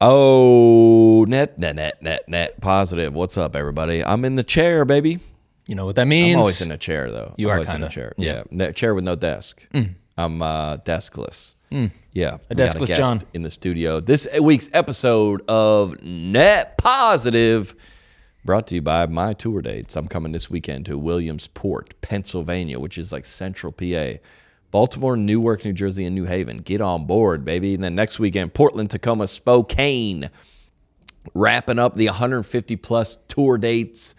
Oh, net positive. What's up, everybody? I'm in the chair, baby. You know what that means? I'm always in a chair, though. You I'm are always kind in of. a chair. Yeah. Chair with no desk. I'm deskless. Yeah. A deskless guest John. in the studio. This week's episode of Net Positive brought to you by my tour dates. I'm coming this weekend to Williamsport, Pennsylvania, which is like central PA. Baltimore, Newark, New Jersey, and New Haven. Get on board, baby. And then next weekend, Portland, Tacoma, Spokane. Wrapping up the 150-plus tour dates.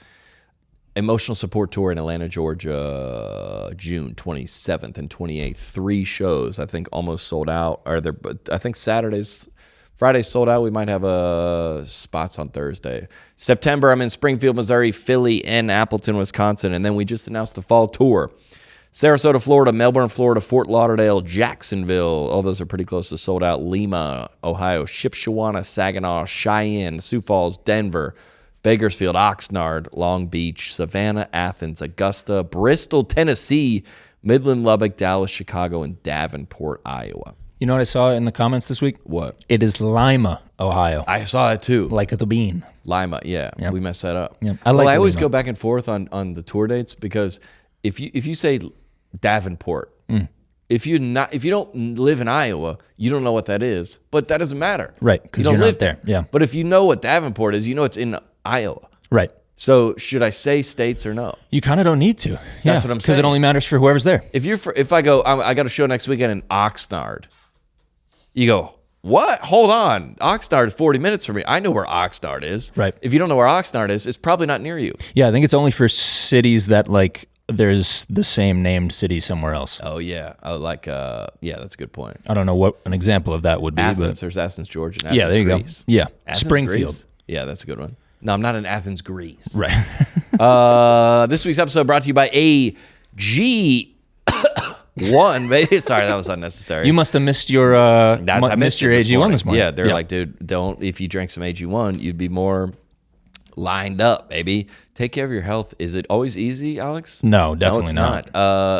Emotional Support Tour in Atlanta, Georgia, June 27th and 28th. 3 shows, I think, almost sold out. I think Friday's sold out. We might have spots on Thursday. September, I'm in Springfield, Missouri, Philly, and Appleton, Wisconsin. And then we just announced the fall tour. Sarasota, Florida, Melbourne, Florida, Fort Lauderdale, Jacksonville. All those are pretty close to sold out. Lima, Ohio, Shipshewana, Saginaw, Cheyenne, Sioux Falls, Denver, Bakersfield, Oxnard, Long Beach, Savannah, Athens, Augusta, Bristol, Tennessee, Midland, Lubbock, Dallas, Chicago, and Davenport, Iowa. You know what I saw in the comments this week? What? It is Lima, Ohio. I saw that too. Like the bean. Lima, yeah. Yep. We messed that up. Yep. I always go back and forth on the tour dates because if you say Davenport, if you don't live in Iowa, you don't know what that is. But that doesn't matter. Right, because you're not there. Yeah. But if you know what Davenport is, you know it's in Iowa. Right. So should I say states or no? You kind of don't need to. That's what I'm saying. Because it only matters for whoever's there. If I go, I got a show next weekend in Oxnard. You go, what? Hold on. Oxnard is 40 minutes from me. I know where Oxnard is. Right. If you don't know where Oxnard is, it's probably not near you. Yeah, I think it's only for cities that like there's the same named city somewhere else. Oh yeah. Yeah, that's a good point. I don't know what an example of that would be. Athens. There's Athens, Georgia. And Athens, yeah, there you Greece. go. Yeah. Athens, Springfield. Greece? Yeah, that's a good one. No, I'm not in Athens, Greece. Right. This week's episode brought to you by AG1. Baby. Sorry, that was unnecessary. You must have missed your I missed your AG1 this morning. Yeah, they're like, dude, if you drank some AG1, you'd be more lined up, baby. Take care of your health. Is it always easy, Alex? No, definitely not.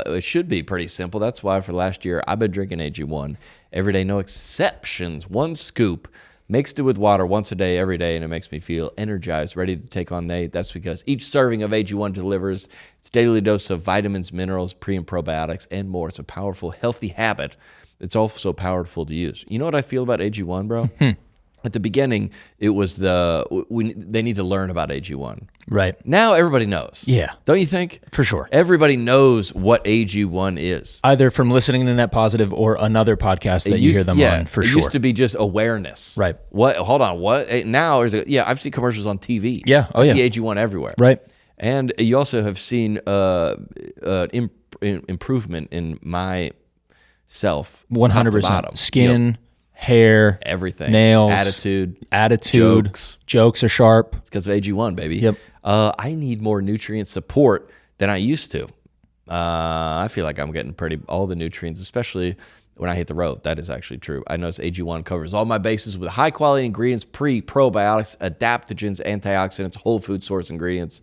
It should be pretty simple. That's why for last year, I've been drinking AG1 every day, no exceptions. 1 scoop. Mixed it with water once a day, every day, and it makes me feel energized, ready to take on day. That's because each serving of AG1 delivers its daily dose of vitamins, minerals, pre- and probiotics, and more. It's a powerful, healthy habit. It's also powerful to use. You know what I feel about AG1, bro? At the beginning, it was they need to learn about AG1. Right. Now everybody knows. Yeah. Don't you think? For sure. Everybody knows what AG1 is. Either from listening to Net Positive or another podcast that you hear them on, for sure. It used to be just awareness. Right. What? Hold on. What? Now, I've seen commercials on TV. Yeah. Oh, I yeah. see AG1 everywhere. Right. And you also have seen improvement in myself. 100%. Skin, hair, everything. Nails. Attitude. Jokes are sharp. It's because of AG1, baby. Yep. I need more nutrient support than I used to. I feel like I'm getting all the nutrients, especially when I hit the road. That is actually true. I notice AG1 covers all my bases with high-quality ingredients, probiotics, adaptogens, antioxidants, whole food source ingredients.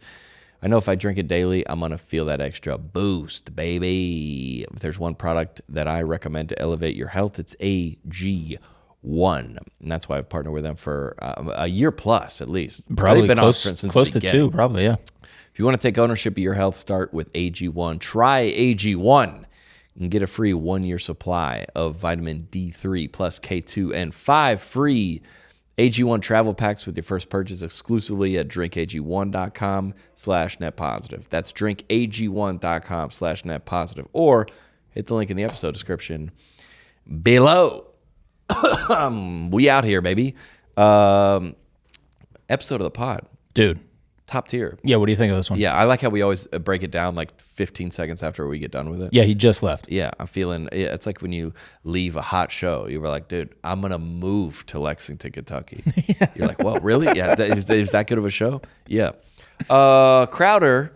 I know if I drink it daily, I'm going to feel that extra boost, baby. If there's one product that I recommend to elevate your health, it's AG1. And that's why I've partnered with them for a year plus, at least. Probably been close to 2, probably, yeah. If you want to take ownership of your health, start with AG1. Try AG1 and get a free 1-year supply of vitamin D3 plus K2 and 5 free AG1 travel packs with your first purchase exclusively at drinkag1.com/netpositive. That's drinkag1.com/netpositive. Or hit the link in the episode description below. We out here, baby. Episode of the pod. Dude. Top tier. Yeah, what do you think of this one? Yeah, I like how we always break it down like 15 seconds after we get done with it. Yeah, he just left. Yeah, I'm feeling, it's like when you leave a hot show. You were like, dude, I'm going to move to Lexington, Kentucky. Yeah. You're like, well, really? Yeah, is that good of a show? Yeah. Crowder,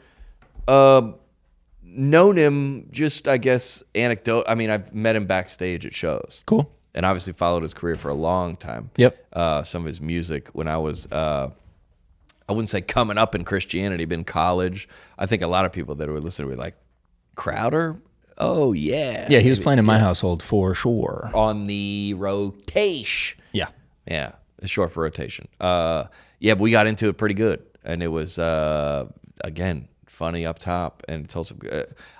known him just, I guess, anecdote. I mean, I've met him backstage at shows. Cool. And obviously followed his career for a long time. Yep. Some of his music when I was... I wouldn't say coming up in Christianity, but in college, I think a lot of people that would listen would be like, Crowder? Oh, yeah. Yeah, he was playing in my household for sure. On the rotation. Yeah. Yeah. It's short for rotation. Yeah, but we got into it pretty good, and it was again funny up top, and told some.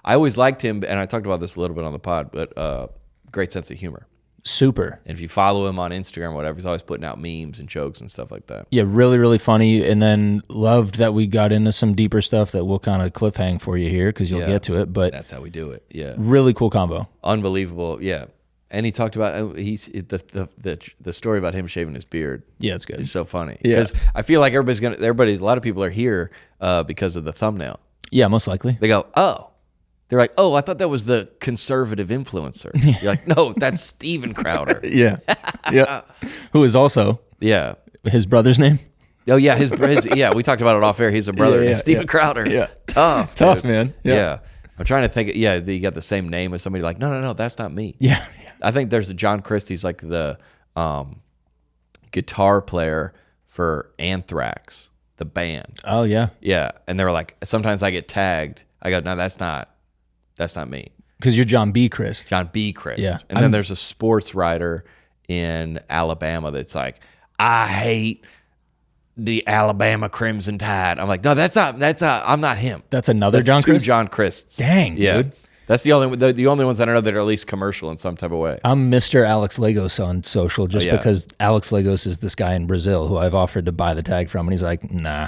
I always liked him, and I talked about this a little bit on the pod, but great sense of humor. Super. And if you follow him on Instagram or whatever, he's always putting out memes and jokes and stuff like that. Yeah, really, really funny. And then loved that we got into some deeper stuff that we'll kind of cliffhang for you here because you'll get to it. But that's how we do it. Yeah, really cool combo. Unbelievable. Yeah, and he talked about the story about him shaving his beard. Yeah, it's good. It's so funny because I feel like a lot of people are here because of the thumbnail. Yeah, most likely. They go, oh. They're like, oh, I thought that was the conservative influencer. You're like, no, that's Steven Crowder. Yeah. Who is also his brother's name? Oh, yeah. His we talked about it off air. He's a brother named Steven Crowder. Yeah. Tough, man. Yeah. I'm trying to think. Yeah, you got the same name as somebody like, no, that's not me. Yeah. I think there's a John Crist. He's like the guitar player for Anthrax, the band. Oh, yeah. Yeah. And they were like, sometimes I get tagged. I go, no, that's not me. Because you're John B. Crist. John B. Crist. Yeah. And then there's a sports writer in Alabama that's like, I hate the Alabama Crimson Tide. I'm like, no, I'm not him. That's another That's John two Crist? John Crists. Dang, Yeah. dude. That's the only ones that I know that are at least commercial in some type of way. I'm Mr. Alex Lagos on social just because Alex Lagos is this guy in Brazil who I've offered to buy the tag from, and he's like, nah,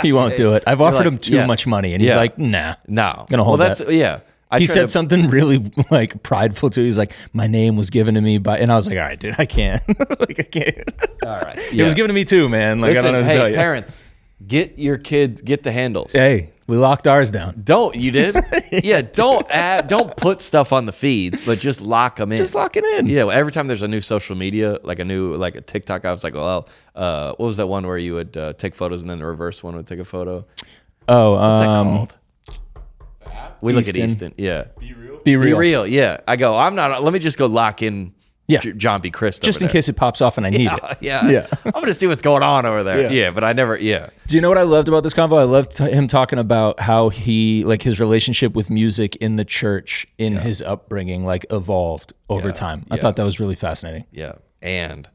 he won't do it. I've offered him too much money, and he's like, nah. No. I'm going to hold that. Yeah. He said something really like prideful too. He's like, my name was given to me by, and I was like, all right, dude, I can't. I can't. All right. It was given to me too, man. Like, Listen, I don't know what to tell you. parents, get your kids, get the handles. Hey, we locked ours down. You did? Yeah, don't put stuff on the feeds, but just lock them in. Just lock it in. Yeah, every time there's a new social media, like a TikTok, I was like, well, what was that one where you would take photos and then the reverse one would take a photo? Oh, what's that called? We look at Easton. Yeah. Be real. Yeah. I go, let me just go lock in John B. Crist just in case it pops off and I need it. Yeah. I'm going to see what's going on over there. Yeah, but I never, Do you know what I loved about this convo? I loved him talking about how he, like his relationship with music in the church in his upbringing, like evolved over time. I thought that was really fascinating. Yeah. And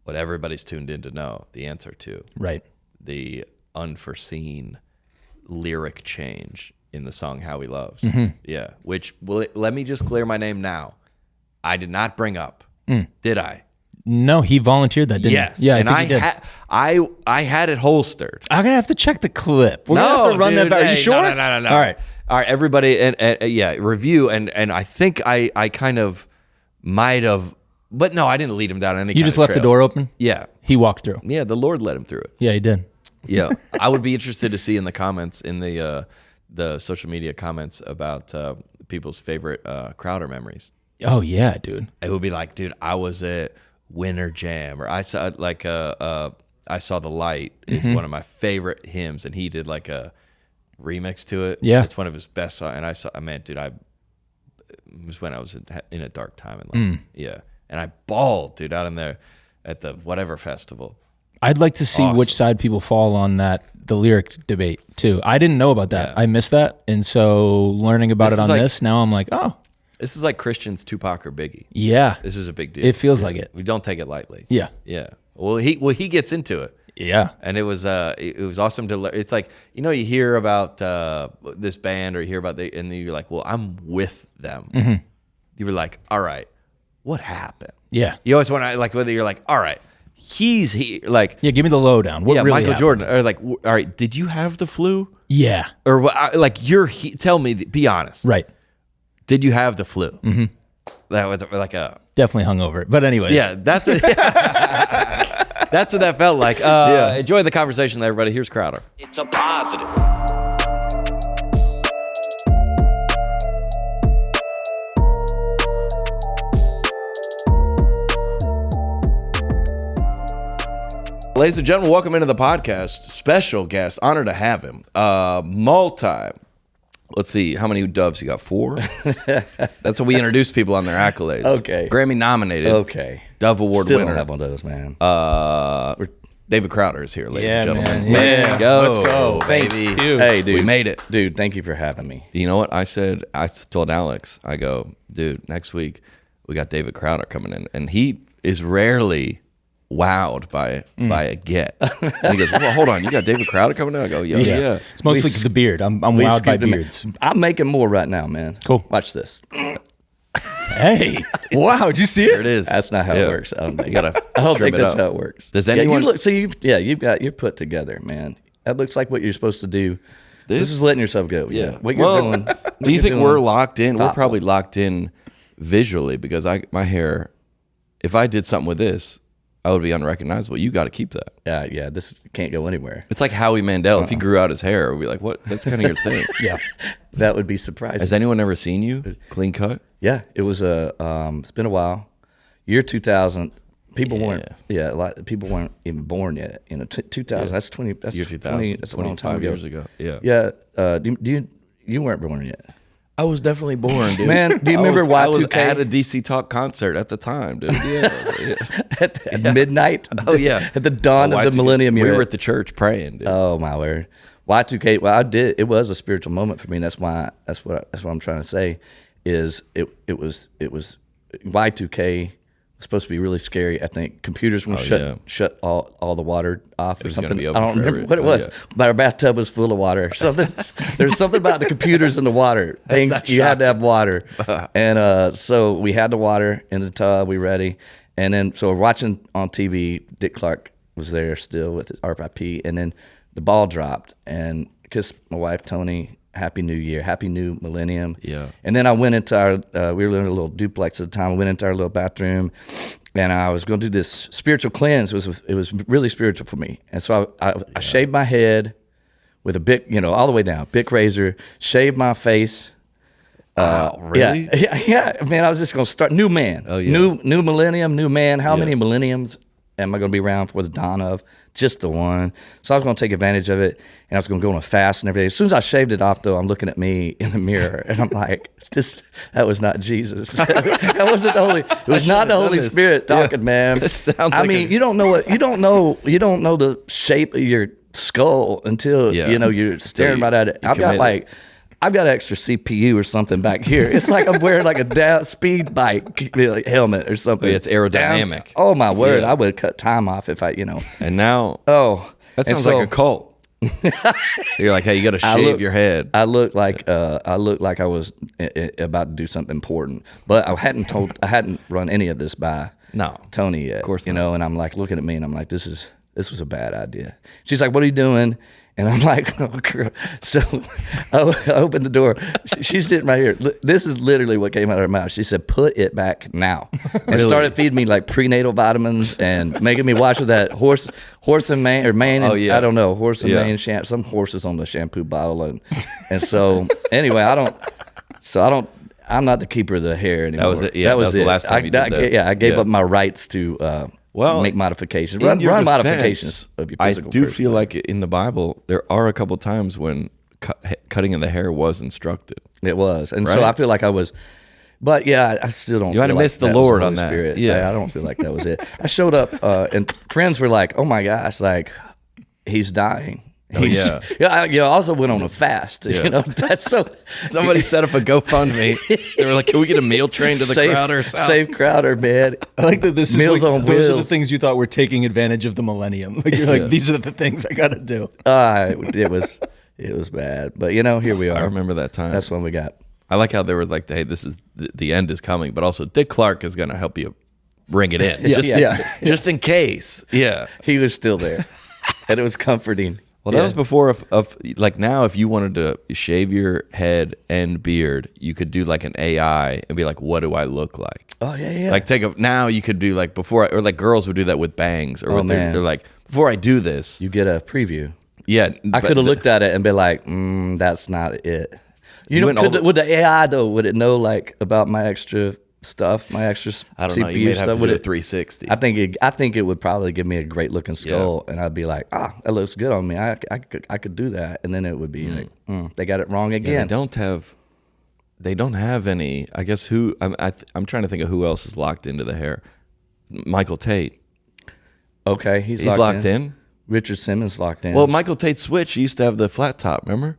what everybody's tuned in to know, the answer to. Right. The unforeseen lyric change in the song How He Loves. Yeah. Which, let me just clear my name now. I did not bring up. Did I? No, he volunteered that, didn't he? he? Yeah, and I had it holstered. I'm gonna have to check the clip. We're gonna have to run that back. Are you sure? No. All right, everybody, and review, and I think I kind of might have, but no, I didn't lead him down any. You just left the door open. Yeah, he walked through. Yeah, the Lord led him through it. Yeah, he did. Yeah, I would be interested to see in the comments in the social media comments about people's favorite Crowder memories. Oh yeah, dude. It would be like, dude, I was at Winter Jam, or I saw I Saw the Light is one of my favorite hymns, and he did like a remix to it. Yeah, it's one of his best songs. And it was when I was in a dark time in life. And I bawled, dude, out in there at the whatever festival. I'd like to see which side people fall on the lyric debate too. I didn't know about that. I missed that, and so learning about it on this, now I'm like, oh. This is like Christian's Tupac or Biggie. Yeah. This is a big deal. It feels like it. We don't take it lightly. Yeah. Yeah. Well, he gets into it. Yeah. And it was awesome to learn. It's like, you hear about this band or you hear about and you're like, well, I'm with them. You were like, all right, what happened? Yeah. You always want to, like, whether you're like, all right, he's like. Yeah, give me the lowdown. What really Michael happened? Jordan. Or like, all right, did you have the flu? Yeah. Or like, tell me, be honest. Right. Did you have the flu? That was like a definitely hungover. But anyways, yeah, that's what that felt like. Enjoy the conversation, everybody. Here's Crowder. It's a positive. Ladies and gentlemen, welcome into the podcast. Special guest, honored to have him. Let's see, how many doves you got? 4? That's how we introduce people on their accolades. Okay. Grammy nominated. Okay. Dove Award Still winner. don't have one of those, man. David Crowder is here, ladies and gentlemen. Man. Let's go. Let's go. Baby. Hey, dude. We made it. Dude, thank you for having me. You know what I said? I told Alex, I go, dude, next week we got David Crowder coming in. And he is rarely wowed by a get. And he goes, well, hold on, you got David Crowder coming out? I go, yeah. It's mostly the beard. I'm wowed by beards. I'm making more right now, man. Cool. Watch this. Hey, wow! Did you see There it? it is. That's not how it works. I don't think. I don't think that's how it works. Does anyone? You're put together, man. That looks like what you're supposed to do. This is letting yourself go. Yeah. What you're doing. Do you think we're locked in? We're probably locked in visually because my hair. If I did something with this, I would be unrecognizable. You got to keep that. Yeah. This can't go anywhere. It's like Howie Mandel. If he grew out his hair, we'd be like, what? That's kind of your thing. Yeah. That would be surprising. Has anyone ever seen you clean cut? Yeah, it was it's been a while. Year 2000, people weren't. Yeah, a lot of people weren't even born yet. 2000. That's 20. That's Year 2000. That's a long time ago. Years ago. Yeah. Yeah. You weren't born yet? I was definitely born, dude. Man, do you remember Y2K? I was at a DC Talk concert at the time, dude. Yeah. At midnight. Oh yeah. At the dawn of the millennium. We were at the church praying, dude. Oh my word. Y2K. Well, I did. It was a spiritual moment for me. That's what I'm trying to say. Is it was Y2K was supposed to be really scary. I think computers were shut all the water off or something. I don't remember what it was. But our bathtub was full of water. Something there's something about the computers in the water. Things you had to have water. And so we had the water in the tub, we ready. And then so we're watching on TV, Dick Clark was there still with his RIP, and then the ball dropped and kissed my wife Tony. Happy New Year, Happy New Millennium. Yeah. And then I went into our, we were living in a little duplex at the time. I went into our little bathroom, and I was going to do this spiritual cleanse. It was really spiritual for me. And so I shaved my head with a Bic, all the way down, Bic razor, shaved my face. Wow, really? Yeah. Man, I was just going to start, new man. Oh, yeah. New millennium, new man. How many millenniums am I going to be around for the dawn of? Just the one. So I was going to take advantage of it, and I was going to go on a fast and everything. As soon as I shaved it off, though, I'm looking at me in the mirror, and I'm like, that was not Jesus. That wasn't the Holy. It was not the Holy Spirit talking, man. It sounds like you don't know the shape of your skull until you're staring right at it. I've got extra CPU or something back here. It's like I'm wearing like a speed bike helmet or something. It's aerodynamic. Oh my word! I would cut time off if I, And now, that sounds like a cult. You're like, hey, you got to shave your head. I look like I was about to do something important, but I hadn't run any of this by Tony yet. Of course, and I'm like looking at me, and I'm like, this was a bad idea. She's like, what are you doing? And I'm like, oh, girl. So I opened the door. She's sitting right here. This is literally what came out of her mouth. She said, put it back now. And started feeding me like prenatal vitamins and making me wash with that horse and mane, or mane. And, I don't know, horse and mane shampoo. Some horses on the shampoo bottle. And so anyway, I'm not the keeper of the hair anymore. That was it. Yeah, that was the last time you did that. I gave up my rights to make modifications. Run modifications of your physical I do feel like in the Bible, there are a couple times when cutting of the hair was instructed. It was. And so I feel like I was, but I still don't feel like you might have missed the Lord on that. Spirit. Yeah, I don't feel like that was it. I showed up and friends were like, oh my gosh, like he's dying. I also went on a fast. That's so. Somebody set up a GoFundMe. They were like, "Can we get a meal train to the Crowder's house?" Save Crowder, man. I like that. This Meals is on those wheels. are the things you thought were taking advantage of the millennium. Like you're like, these are the things I got to do. It was bad, but here we are. I remember that time. That's when we got. I like how there was like, "Hey, this is the end is coming," but also Dick Clark is going to help you bring it in, just in case. Yeah, he was still there, and it was comforting. Well, that was before of like now if you wanted to shave your head and beard, you could do like an AI and be like, what do I look like? Oh, yeah. Like now you could do like before, or like girls would do that with bangs or they're like, before I do this. You get a preview. Yeah. I could have looked at it and been like, that's not it. Would the AI though, would it know like about my extra stuff, my extra I don't know. You may have to do a 360. I think it would probably give me a great looking skull, and I'd be like, that looks good on me. I could do that, and then it would be like, they got it wrong again. Yeah, they don't have any. I guess I'm trying to think of who else is locked into the hair. Michael Tate. Okay, he's locked in. Richard Simmons locked in. Well, Michael Tate switch. He used to have the flat top. Remember?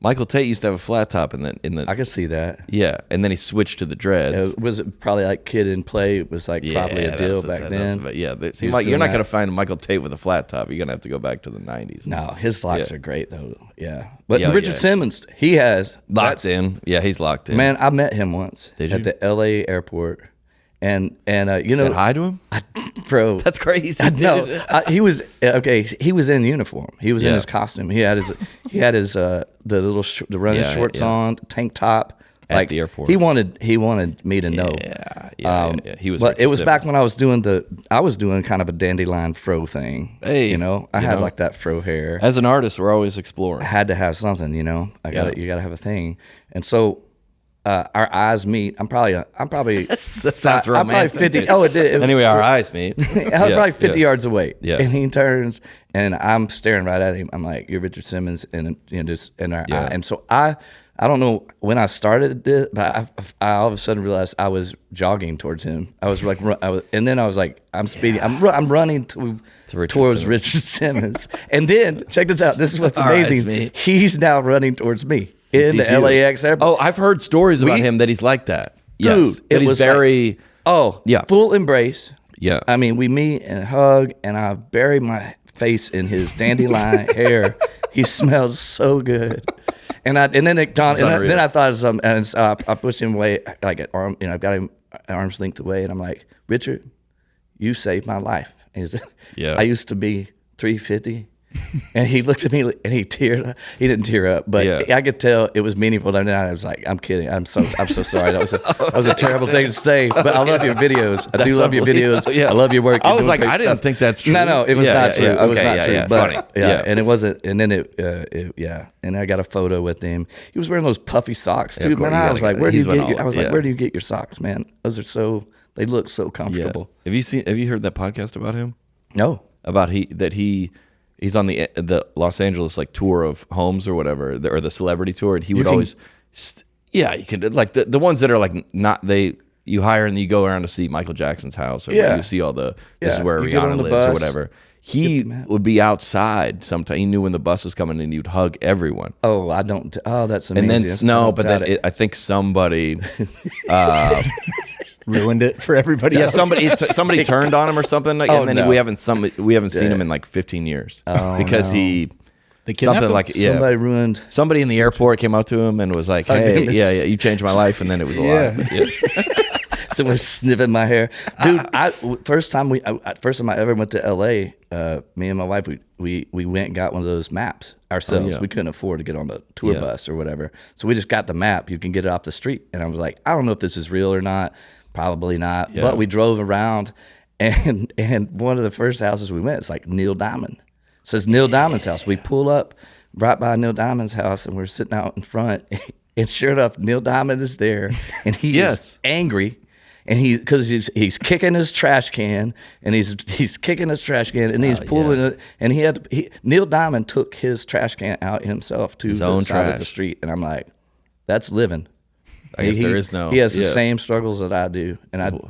Michael Tate used to have a flat top in the. I can see that. Yeah, and then he switched to the dreads. Was it probably like Kid and Play? It was like probably a deal back then. You're not gonna find Michael Tate with a flat top. You're gonna have to go back to the '90s. No, his locks are great though. Yeah, but Richard Simmons, he has locked in. Yeah, he's locked in. Man, I met him once at the L.A. airport. And you know, said hi to him, bro. That's crazy. No, he was okay. He was in uniform. He was in his costume. He had his the little the running shorts on, tank top. At the airport. He wanted me to know. Yeah. He was. But it was back when I was doing kind of a dandelion fro thing. Hey, you know, I had like that fro hair. As an artist, we're always exploring. I had to have something, you know. You gotta have a thing, and so. Our eyes meet. I'm probably that sounds romantic. I'm probably 50. Oh, it did. Anyway, our eyes meet. I was probably 50 yards away. Yeah. And he turns, and I'm staring right at him. I'm like, "You're Richard Simmons," and and so I don't know when I started this, but I all of a sudden realized I was jogging towards him. I was like, and then I was like, I'm speeding. I'm running towards Richard Simmons. And then check this out. This is what's amazing. He's now running towards me. In the LAX airport. Oh, I've heard stories about him that he's like that. Dude, yes, it was very. Full embrace. Yeah. I mean, we meet and hug, and I bury my face in his dandelion hair. He smells so good. Then I thought of something, and so I pushed him away, like at arm. You know, I got him arm's length away, and I'm like, Richard, you saved my life. And I used to be 350. And he looked at me and he teared up. He didn't tear up, but I could tell it was meaningful. And I was like, I'm kidding. I'm so sorry. That was a terrible thing to say, but I love your videos. I do love your videos. Yeah. I love your work. I was like, I didn't think that's true. No, it was not true. It was not true. Yeah, but funny. And it wasn't. And then and I got a photo with him. He was wearing those puffy socks too, man. I was like, where do you get your socks, man? Those are they look so comfortable. Have you heard that podcast about him? No. About he's on the Los Angeles like tour of homes or whatever, or the celebrity tour, and he would always, you can like the ones that are like not you hire and you go around to see Michael Jackson's house, or you see all this is where Rihanna lives or whatever. He would be outside sometime. He knew when the bus was coming, and he'd hug everyone. Oh, I don't. Oh, that's amazing. And then I think somebody. Ruined it for everybody else. Somebody turned on him or something, and then we haven't seen him in like 15 years because he somebody ruined. Somebody in the airport came up to him and was like, "Hey, you changed my life," and then it was a lie. Yeah. Someone sniffing my hair, dude. First time I ever went to L.A. Me and my wife we went and got one of those maps ourselves. We couldn't afford to get on the tour bus or whatever, so we just got the map. You can get it off the street, and I was like, I don't know if this is real or not. Probably not. But we drove around, and one of the first houses we went, it's like Neil Diamond. It says Neil Diamond's house. We pull up right by Neil Diamond's house, and we're sitting out in front, and sure enough, Neil Diamond is there, and he is angry. And because he's kicking his trash can, and he's kicking his trash can, and he's pulling it. And Neil Diamond took his trash can out himself to the side of the street, and I'm like, that's living. I guess there is no. He has the same struggles that I do, and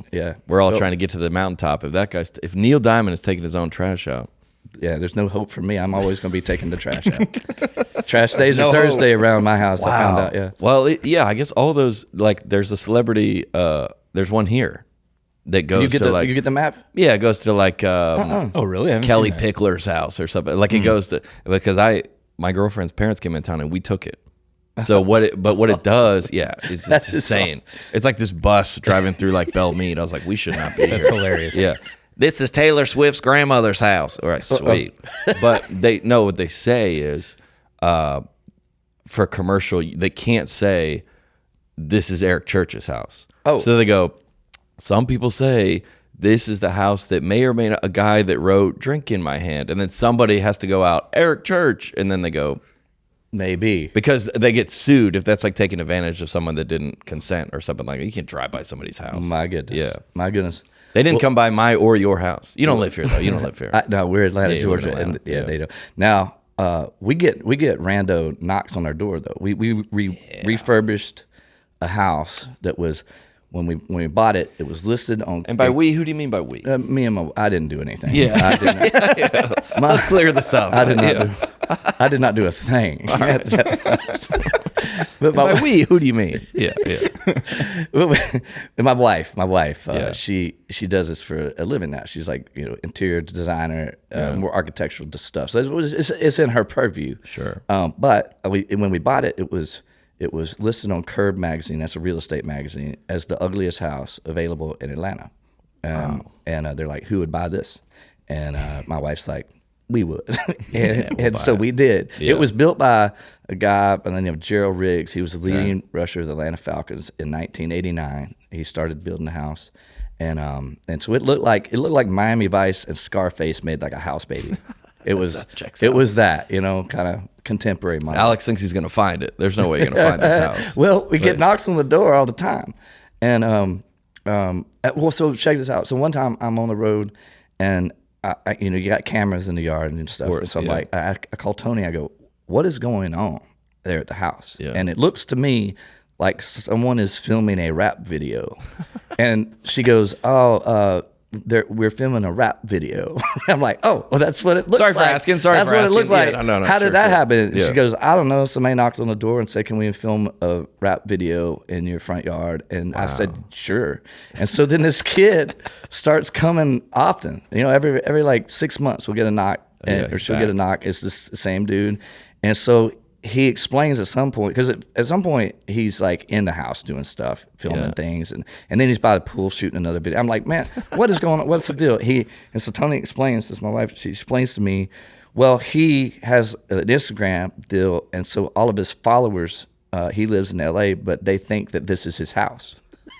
we're all trying to get to the mountaintop. If Neil Diamond is taking his own trash out, there's no hope for me. I'm always going to be taking the trash out. Trash days are Thursday around my house. Wow. I found out. Yeah. Well, I guess all those there's a celebrity. There's one here that goes you get the map. Yeah, it goes to like. Oh, really? Kelly Pickler's house or something. Like it goes to because my girlfriend's parents came in town and we took it. So what it does, it's insane. It's like this bus driving through like Belle Meade. I was like, we should not be here. That's hilarious. Yeah. This is Taylor Swift's grandmother's house. All right, sweet. But what they say is for commercial, they can't say this is Eric Church's house. Oh. So they go, some people say this is the house that may or may not, a guy that wrote Drink in My Hand. And then somebody has to go out, Eric Church. And then they go, maybe. Because they get sued if that's like taking advantage of someone that didn't consent or something like that. You can't drive by somebody's house. My goodness. Yeah. My goodness. They didn't come by my or your house. You don't live here, though. You don't live here. No, we're Atlanta, Georgia. Atlanta. And they don't. Now, we get rando knocks on our door, though. We refurbished a house that was, when we bought it, it was listed on. And by we, who do you mean by we? Me and I didn't do anything. Yeah. I didn't. Let's clear this up. I did not do. I did not do a thing. But By we, who do you mean? Yeah. my wife, Yeah. she does this for a living now. She's like, interior designer, more architectural stuff. So it's in her purview. Sure. But when we bought it, it was listed on Curb magazine, that's a real estate magazine, as the ugliest house available in Atlanta. And they're like, who would buy this? And my wife's like, we would. and so we did. Yeah. It was built by a guy by the name of Gerald Riggs. He was the leading rusher of the Atlanta Falcons in 1989. He started building the house. And so it looked like Miami Vice and Scarface made like a house baby. It was that, kind of contemporary model. Alex thinks he's going to find it. There's no way you're going to find this house. Well, we get knocks on the door all the time. And so check this out. So one time I'm on the road and I you got cameras in the yard and stuff. Course, and so I'm like, I call Tony. I go, what is going on there at the house? Yeah. And it looks to me like someone is filming a rap video. And she goes, we're filming a rap video. I'm like, oh, well, that's what it looks like. Sorry for asking. That's what it looks like. Yeah, no, How did that happen? Yeah. She goes, I don't know. Somebody knocked on the door and said, can we film a rap video in your front yard? And I said, sure. And so then this kid starts coming often. Every like 6 months we'll get a knock, or she'll get a knock. It's this same dude. And so he explains at some point, because at some point he's like in the house doing stuff, filming things, and then he's by the pool shooting another video. I'm like, man, what is going on? What's the deal? And so Tony explains, this is my wife, she explains to me, well, he has an Instagram deal, and so all of his followers, he lives in LA, but they think that this is his house.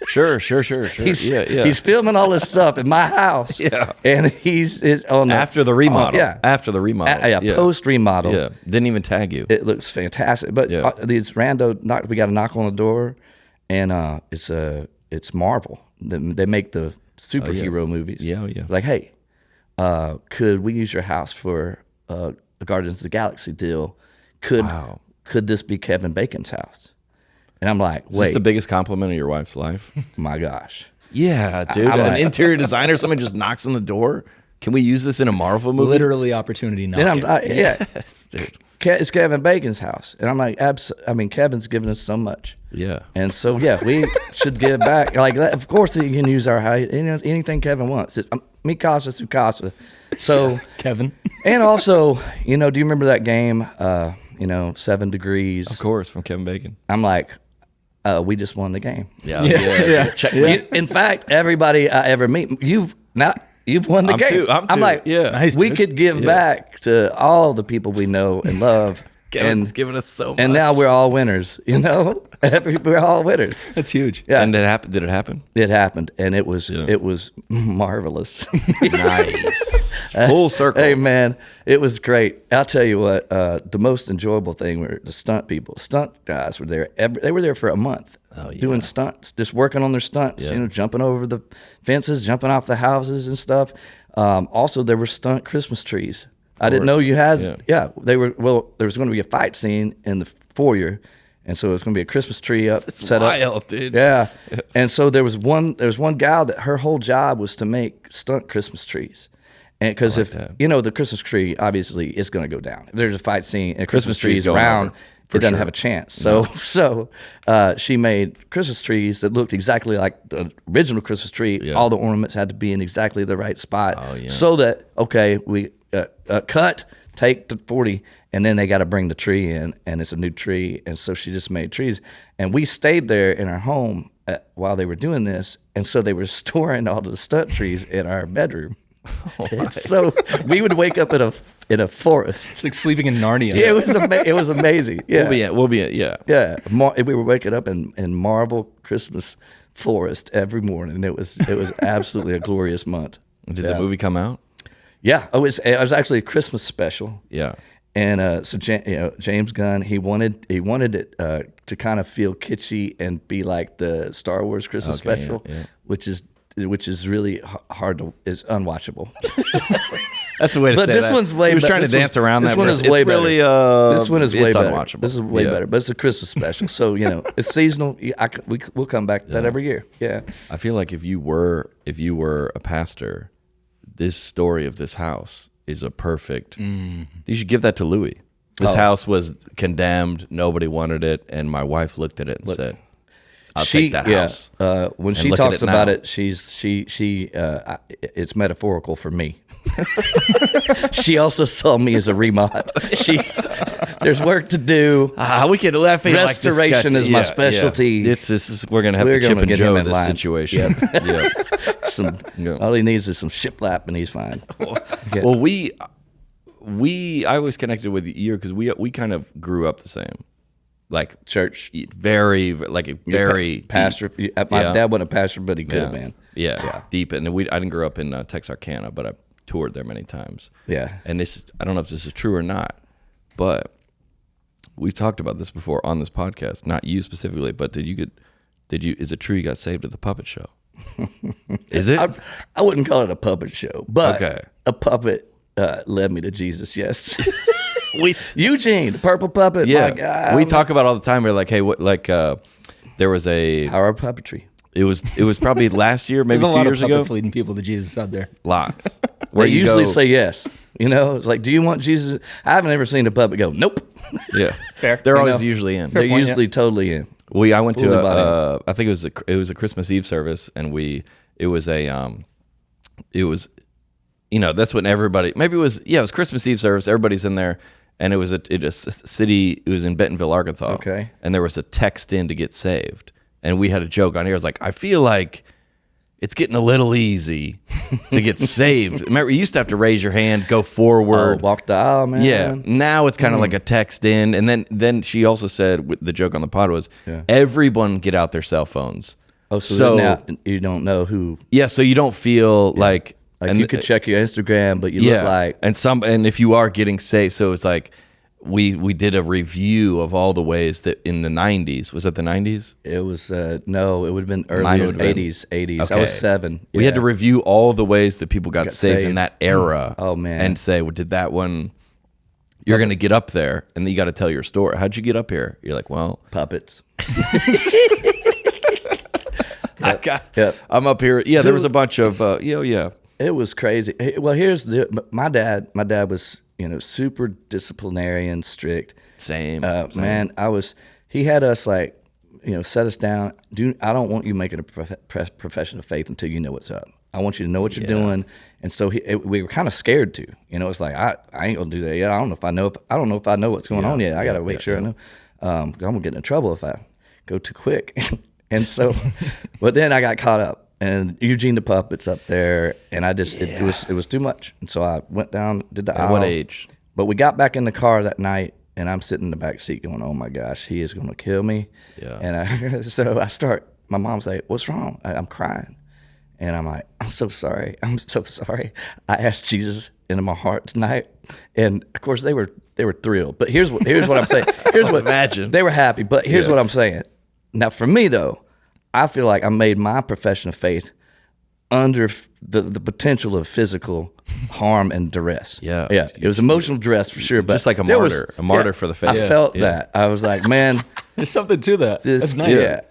Sure. He's filming all this stuff in my house. Yeah. And he's on the, After the remodel. After the remodel. Post remodel. Yeah. Didn't even tag you. It looks fantastic. But these rando we got a knock on the door, and it's Marvel. They make the superhero movies. Yeah. Like, hey, could we use your house for a Guardians of the Galaxy deal? Could this be Kevin Bacon's house? And I'm like, wait. Is this the biggest compliment of your wife's life? My gosh. Yeah, dude. An interior designer, someone just knocks on the door. Can we use this in a Marvel movie? Literally opportunity knocking. Yes, dude. It's Kevin Bacon's house. And I'm like, Kevin's given us so much. Yeah. And so, we should give back. Like, of course, you can use our house. Anything Kevin wants. Mi casa, su casa. So, Kevin. And also, do you remember that game, 7 Degrees? Of course, from Kevin Bacon. I'm like, we just won the game. Yeah. In fact, everybody I ever meet, you've won the game. I'm like, nice, we dude. could give back to all the people we know and love. Kevin's given us so much. And now we're all winners, we're all winners. That's huge. Yeah. And did it happen? It happened, and it was marvelous. Nice. Full circle. Hey, man, it was great. I'll tell you what, the most enjoyable thing were the stunt people. Stunt guys were there. They were there for a month doing stunts, just working on their stunts, jumping over the fences, jumping off the houses and stuff. Also, there were stunt Christmas trees. I didn't know you had, they were, there was going to be a fight scene in the foyer, and so it was going to be a Christmas tree set wild, up. Dude. Yeah. And so there was one gal that her whole job was to make stunt Christmas trees. And because the Christmas tree obviously is going to go down. If there's a fight scene and a Christmas tree is around, it doesn't have a chance. So she made Christmas trees that looked exactly like the original Christmas tree. Yeah. All the ornaments had to be in exactly the right spot. So that, we cut, take the 40, and then they got to bring the tree in, and it's a new tree. And so she just made trees. And we stayed there in our home while they were doing this. And so they were storing all the stunt trees in our bedroom. So we would wake up in a forest. It's like sleeping in Narnia. Yeah, it was amazing. Yeah, we'll be yeah. We were waking up in Marvel Christmas forest every morning. It was absolutely a glorious month. Did the movie come out? Yeah, it was actually a Christmas special. Yeah. And so James Gunn, he wanted it to kind of feel kitschy and be like the Star Wars Christmas special, which is really hard to, is unwatchable. That's the way to say that. But this one's way better. He was trying to dance around that. This one is way better. This one is way better. Unwatchable. This is way better, but it's a Christmas special. So, it's seasonal. We'll come back to that every year. Yeah. I feel like if you were a pastor, this story of this house is a perfect. You should give that to Louis. This house was condemned. Nobody wanted it. And my wife looked at it and said, I'll take that house. When she talks about it, it's metaphorical for me. She also saw me as a remod. There's work to do. We can laugh at restoration is my specialty. Yeah. We're gonna have to Chip and Joe this line. Situation. Yep. All he needs is some shiplap, and he's fine. Well, I was connected with you because we kind of grew up the same, like church, very pastor. My dad wasn't a pastor, but he could have been. Yeah, deep. And I didn't grow up in Texarkana, but I toured there many times. Yeah, and I don't know if this is true or not, but we've talked about this before on this podcast. Not you specifically, but is it true you got saved at the puppet show? Is it? I wouldn't call it a puppet show, but a puppet led me to Jesus. Yes. Eugene, the purple puppet. Yeah, my God. We talk about it all the time. We're like, hey, there was a power of puppetry. It was probably last year, maybe 2 years ago. There's a lot of puppets leading people to Jesus out there. Lots. They usually say yes. It's like, do you want Jesus? I haven't ever seen a puppet go, nope. Yeah, fair. They're always usually in. They're usually totally in. I went to I think it was a Christmas Eve service, and it was that's when everybody, maybe it was Christmas Eve service. Everybody's in there, and it was it was in Bentonville, Arkansas. Okay. And there was a text in to get saved, and we had a joke on here. I was like, I feel like it's getting a little easy to get saved. Remember, you used to have to raise your hand, go forward. Walk the aisle, man. Yeah. Now it's kind of like a text in. And then she also said, the joke on the pod was, everyone get out their cell phones. Oh, so now you don't know who. Yeah, so you don't feel like you could check your Instagram, but you look like. And if you are getting saved, so it's like, we did a review of all the ways that in the 90s. Was it the 90s? It was, no, it would have been earlier 80s. Okay. I was 7. We had to review all the ways that people got saved in that era. Oh, man. And say, well, did that one, you're going to get up there, and then you got to tell your story. How'd you get up here? You're like, well. Puppets. I'm up here. Yeah, there was a bunch of, It was crazy. Well, my dad was, super disciplinarian, strict. Same. Man, he had us like, set us down. I don't want you making a profession of faith until you know what's up. I want you to know what you're doing. And so we were kind of scared to, it's like, I ain't gonna do that yet. I don't know if I know what's going on yet. I got to make sure I know. I'm gonna get in trouble if I go too quick. And so, but then I got caught up. And Eugene the puppet's up there, and it was too much. And so I went down, did the aisle. At what age? But we got back in the car that night, and I'm sitting in the back seat going, oh my gosh, he is going to kill me. Yeah. And my mom's like, what's wrong? I'm crying. And I'm like, I'm so sorry. I'm so sorry. I asked Jesus into my heart tonight. And of course they were thrilled. But here's what I'm saying. Imagine. They were happy, but here's what I'm saying. Now for me though, I feel like I made my profession of faith under the potential of physical harm and duress. Yeah. It was emotional duress for sure. But just like a martyr for the faith. I felt that. I was like, man, there's something to that. That's nice.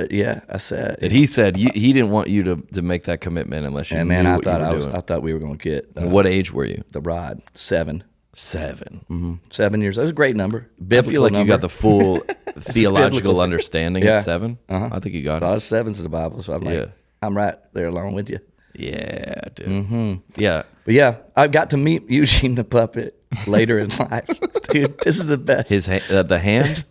Yeah. I said. And he said he didn't want you to make that commitment unless you knew what you were doing. I thought we were going to get. What age were you? The rod 7. 7. Mm-hmm. 7 years. That was a great number. I feel like you got the full theological understanding at 7. Uh-huh. I think you got it. A lot of 7s in the Bible, so I'm like, I'm right there along with you. Yeah, dude. Mm-hmm. Yeah. But yeah, I got to meet Eugene the puppet later in life. Dude, this is the best. The hand?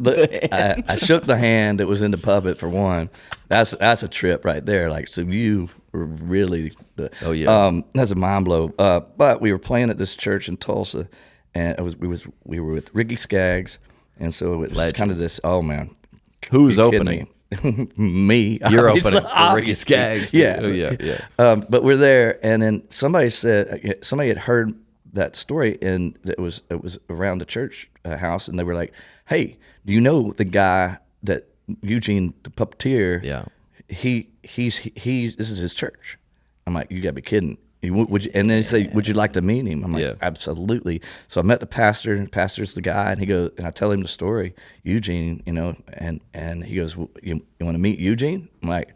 I shook the hand that was in the puppet for one. That's a trip right there. Like, so you were really that's a mind blow. But we were playing at this church in Tulsa, and we were with Ricky Skaggs, and so it was kind of this. Oh man, who's opening? Me. You're opening for Ricky Skaggs. Yeah. Oh, yeah. But we're there, and then somebody had heard that story, and it was around the church house, and they were like, "Hey, do you know the guy that Eugene the puppeteer? Yeah, he's this is his church." I'm like, "You gotta be kidding." Would you, and then he said, "Would you like to meet him?" I'm like, "Absolutely." So I met the pastor, and the pastor's the guy, and he goes, and I tell him the story, Eugene, and he goes, "You want to meet Eugene?" I'm like,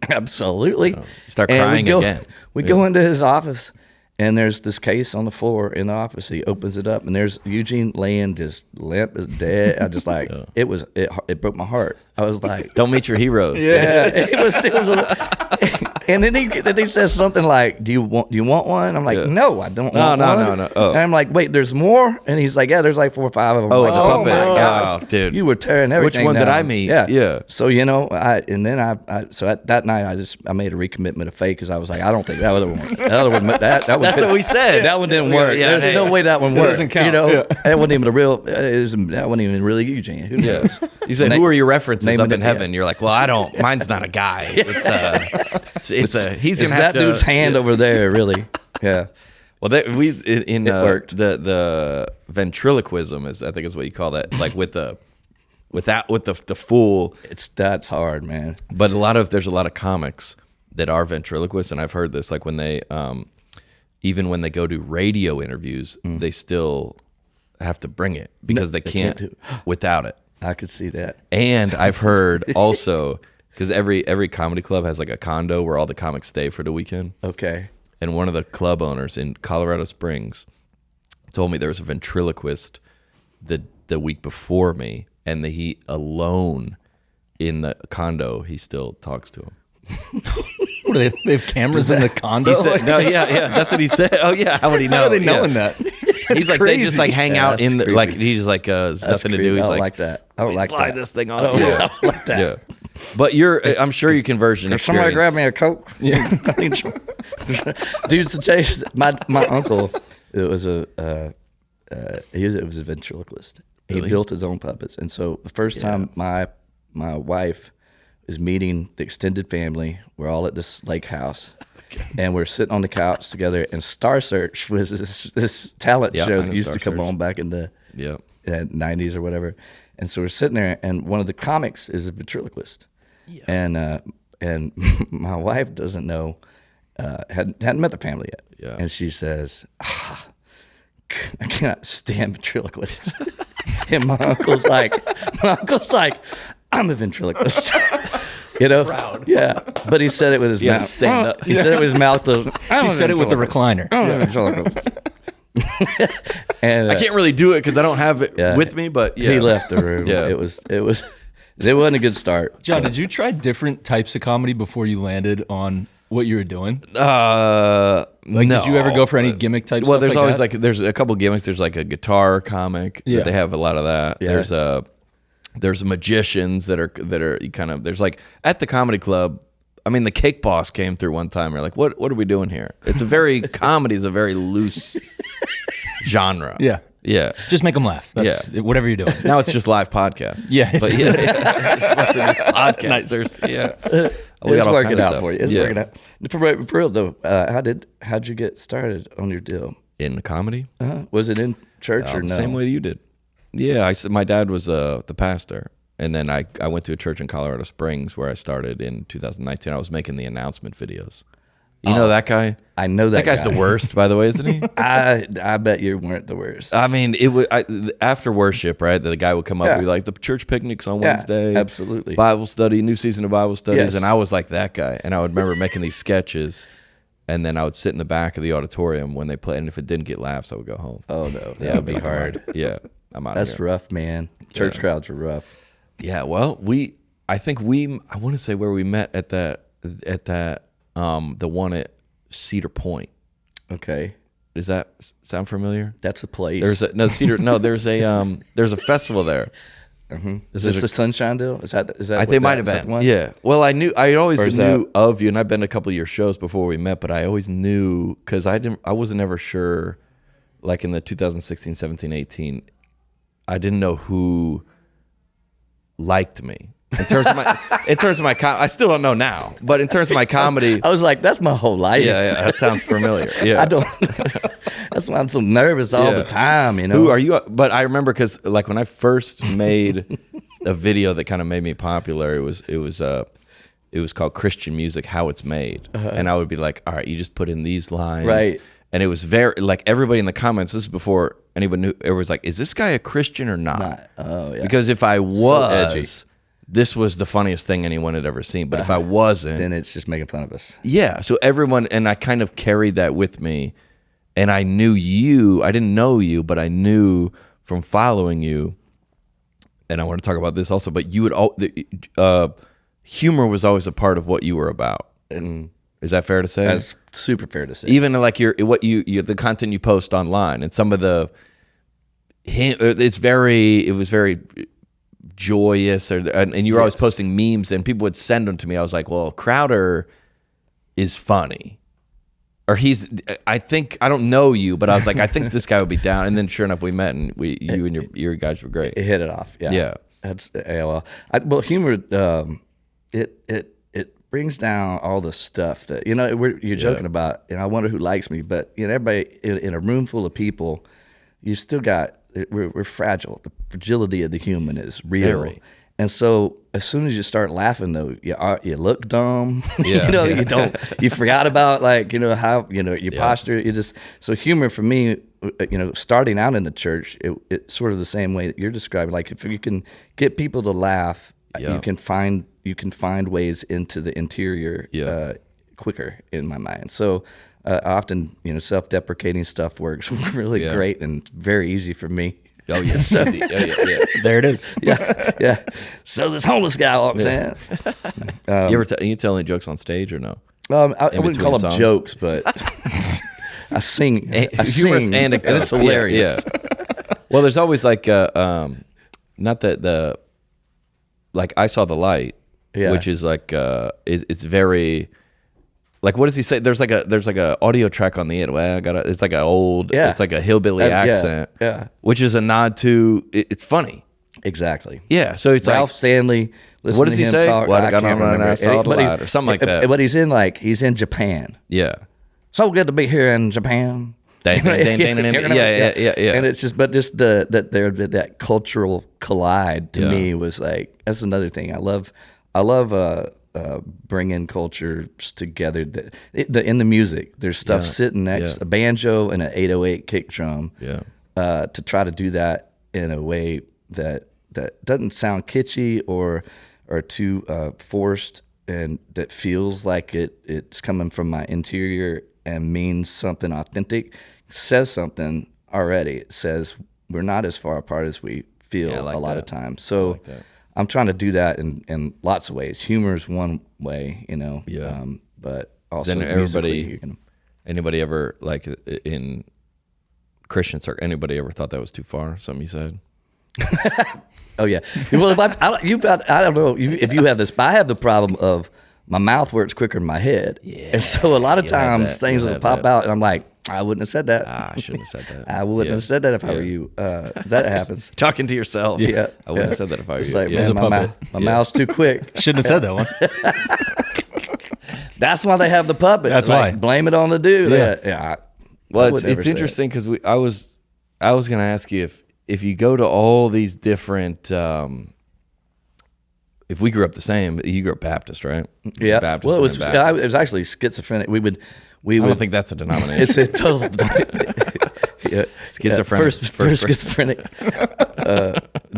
"Absolutely." You start crying again. We go into his office, And there's this case on the floor in the office. He opens it up, and there's Eugene laying just limp as dead. I just like it broke my heart. I was like, "Don't meet your heroes." Yeah, it was and then he says something like, "Do you want one?" I'm like, "No, I don't want one." No. Oh. And I'm like, "Wait, there's more?" And he's like, "Yeah, there's like 4 or 5 of them." Oh, like, the puppet. My gosh, dude, you were tearing everything. Which one down. did I meet? Yeah. So that night I made a recommitment of faith because I was like, I don't think that other one. That's what we said. That one didn't work. Yeah, There's no way that one worked. Doesn't count. That wasn't even that wasn't even really Eugene. Who knows? You said, who are your references up in heaven? You're like, well, I don't. Mine's not a guy. He's it's that dude's hand over there, really. Yeah. Well, it worked. The ventriloquism is, I think, is what you call that. Like with the full. That's hard, man. But there's a lot of comics that are ventriloquists, and I've heard this. Like when they, even when they go to radio interviews, they still have to bring it because they can't without it. I could see that. And I've heard also, because every comedy club has like a condo where all the comics stay for the weekend. Okay. And one of the club owners in Colorado Springs told me there was a ventriloquist the week before me, and that he alone in the condo, he still talks to him. What are they have cameras in the condo? He said, no, yeah, that's what he said. Oh yeah, how would he know? How are they knowing that? He's like, crazy. they just like hang out in the, like, he just like, there's nothing to do. He's I don't like, like that. I don't like slide that. this thing on. I don't like that. Yeah. But I'm sure your conversion If somebody experience. grab me a Coke. Yeah. Dude, so Chase, my uncle, it was a ventriloquist. He built his own puppets. And so the first time my wife is meeting the extended family, we're all at this lake house. And we're sitting on the couch together, and Star Search was this talent show that used to come on back in the 90s or whatever. And so we're sitting there, and one of the comics is a ventriloquist. Yeah. And my wife doesn't know, hadn't met the family yet. Yeah. And she says, I cannot stand ventriloquists. And my uncle's like, I'm a ventriloquist. You know, proud. Yeah, but he said it with his mouth. Stand up. He said it with his mouth closed. He said it with the recliner. And I can't really do it because I don't have it with me. But he left the room. Yeah. It wasn't a good start. John, did you try different types of comedy before you landed on what you were doing? No. Did you ever go for any gimmick type? Well, stuff there's like always that? there's a couple gimmicks. There's like a guitar comic. Yeah. They have a lot of that. Yeah. There's magicians that are kind of, there's like at the comedy club. I mean, the Cake Boss came through one time. We're like, what are we doing here? It's a very comedy is a very loose genre. Yeah. Yeah. Just make them laugh. That's whatever you're doing. Now it's just live podcasts. Yeah. But it's just podcasters. Yeah. It's working out for you. It's working out. For real though, how'd you get started on your deal? In comedy? Was it in church or no? Same way you did. Yeah, my dad was the pastor, and then I went to a church in Colorado Springs where I started in 2019. I was making the announcement videos. You know that guy? I know that guy's guy. the worst, by the way, isn't he? I bet you weren't the worst. I mean, it was after worship, right? The guy would come up and be like, "The church picnic's on Wednesday, absolutely. Bible study, new season of Bible studies," Yes. and I was like that guy. And I would remember making these sketches. And then I would sit in the back of the auditorium when they play, and if it didn't get laughs, I would go home. Oh no, that would be hard. Yeah, I'm out. That's rough, man. Church crowds are rough. Yeah, well, I want to say where we met at that the one at Cedar Point. Okay, Does that sound familiar? that's a place. There's a there's a festival there. Mm-hmm. Is this the Sunshine Deal? Is that? I think it might have been. One? Yeah. Well, I always knew of you, and I've been to a couple of your shows before we met, but I always knew because I wasn't ever sure, like in the 2016, 17, 18, I didn't know who liked me. In terms of my I still don't know now, but in terms of my comedy, I was like, that's my whole life. yeah, that sounds familiar. Yeah, I don't. That's why I'm so nervous all the time. You know. Who are you? But I remember because like when I first made a video that kind of made me popular, it was called Christian Music, How It's Made, and I would be like, all right, you just put in these lines, right? And it was very like everybody in the comments. This is before anyone knew. It was like, is this guy a Christian or not? Oh yeah. Because if I was. So edgy. This was the funniest thing anyone had ever seen. But if I wasn't, then it's just making fun of us. Yeah. So everyone, and I kind of carried that with me And I knew you. I didn't know you, but I knew from following you. And I want to talk about this also. But you would humor was always a part of what you were about. And is that fair to say? that's super fair to say. Even like the content you post online and some of it was very joyous, and you were always posting memes, and people would send them to me. I was like, well, Crowder is funny. Or I don't know you, but I was like, I think this guy would be down. And then sure enough, we met, and you and your guys were great. It hit it off. Yeah. Yeah. That's AOL. Well, humor, it brings down all the stuff that, you're joking about, and I wonder who likes me, but, everybody in a room full of people, you still got, we're fragile. The fragility of the human is real. Very. And so as soon as you start laughing, though, you look dumb. Yeah. You forgot about how your posture. So humor for me, starting out in the church, it's sort of the same way that you're describing. Like if you can get people to laugh, you can find ways into the interior quicker in my mind. So often self-deprecating stuff works really great and very easy for me. Oh yeah, easy. Yeah. There it is. Yeah. So this homeless guy walks in. You tell any jokes on stage or no? I wouldn't call them jokes, but I sing. Humorous anecdotes. And it's hilarious. Yeah. Well, there's always like not that like I Saw the Light, which is like it's very. Like, what does he say? There's like a audio track on the end. Well, it's like an old, it's like a hillbilly accent, which is a nod to it's funny. Exactly. Yeah. So it's Ralph like Stanley. What does he say? Talk, what I got can't on remember. I saw the light or something like that. But he's in Japan. Yeah. So good to be here in Japan. Yeah. And it's just that cultural collide to me was like, that's another thing. I love bringing cultures together. In the music, there's stuff sitting next a banjo and an 808 kick drum. Yeah. To try to do that in a way that doesn't sound kitschy or too forced, and that feels like it's coming from my interior and means something authentic, says something already. It says we're not as far apart as we feel a lot of times. So I'm trying to do that in lots of ways. Humor is one way, but also anybody ever, like in Christian circle, anybody ever thought that was too far? Something you said? Oh yeah. Well, I don't know if you have this, but I have the problem of my mouth works quicker than my head, and so a lot of times things will pop out, and I'm like, I wouldn't have said that. I shouldn't have said that. I wouldn't have said that if I were you. That happens. Talking to yourself. Yeah. I wouldn't have said that if I were it's you. Like, man, my mouth's too quick. Shouldn't have said that one. That's why they have the puppet. That's why. Blame it on the dude. Yeah. Well, it's interesting because I was going to ask you if you go to all these different. If we grew up the same, you grew up Baptist, right? Yeah. Baptist Well, it was actually schizophrenic. We would. I don't think that's a denomination. It's a total. Schizophrenic. First schizophrenic.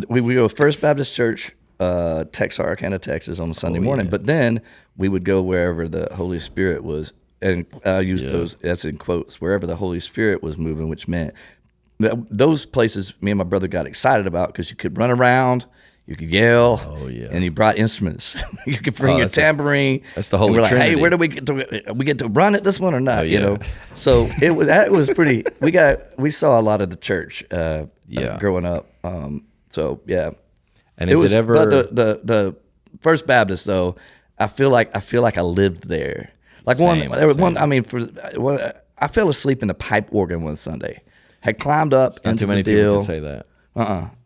We go First Baptist Church, Texarkana, Texas, on a Sunday morning. But then we would go wherever the Holy Spirit was, and I use those. That's in quotes. Wherever the Holy Spirit was moving, which meant those places. Me and my brother got excited about because you could run around. You could yell, and you brought instruments. You could bring your tambourine. That's the Holy Trinity. Trinity. Hey, where do we get to? We get to run at this one or not? So that was pretty. We saw a lot of the church. Growing up. So yeah. And is it ever? But the First Baptist though, I feel like I lived there. Like there was one. I mean, I fell asleep in the pipe organ one Sunday. Had climbed up Not into too many the deal. people can say that.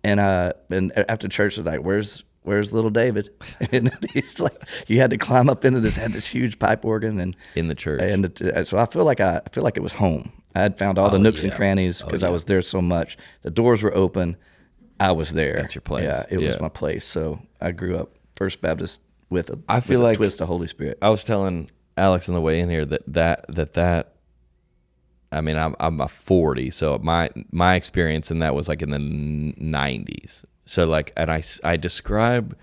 And after church, they're like, "Where's little David?" And he's like, "You had to climb up into this huge pipe organ and in the church." And so I feel like it was home. I had found all the nooks and crannies because I was there so much. The doors were open. I was there. That's your place. Yeah, it was my place. So I grew up First Baptist with a twist of Holy Spirit. I was telling Alex on the way in here that. I mean, I'm a 40, so my experience in that was like in the 90s. So like, and I describe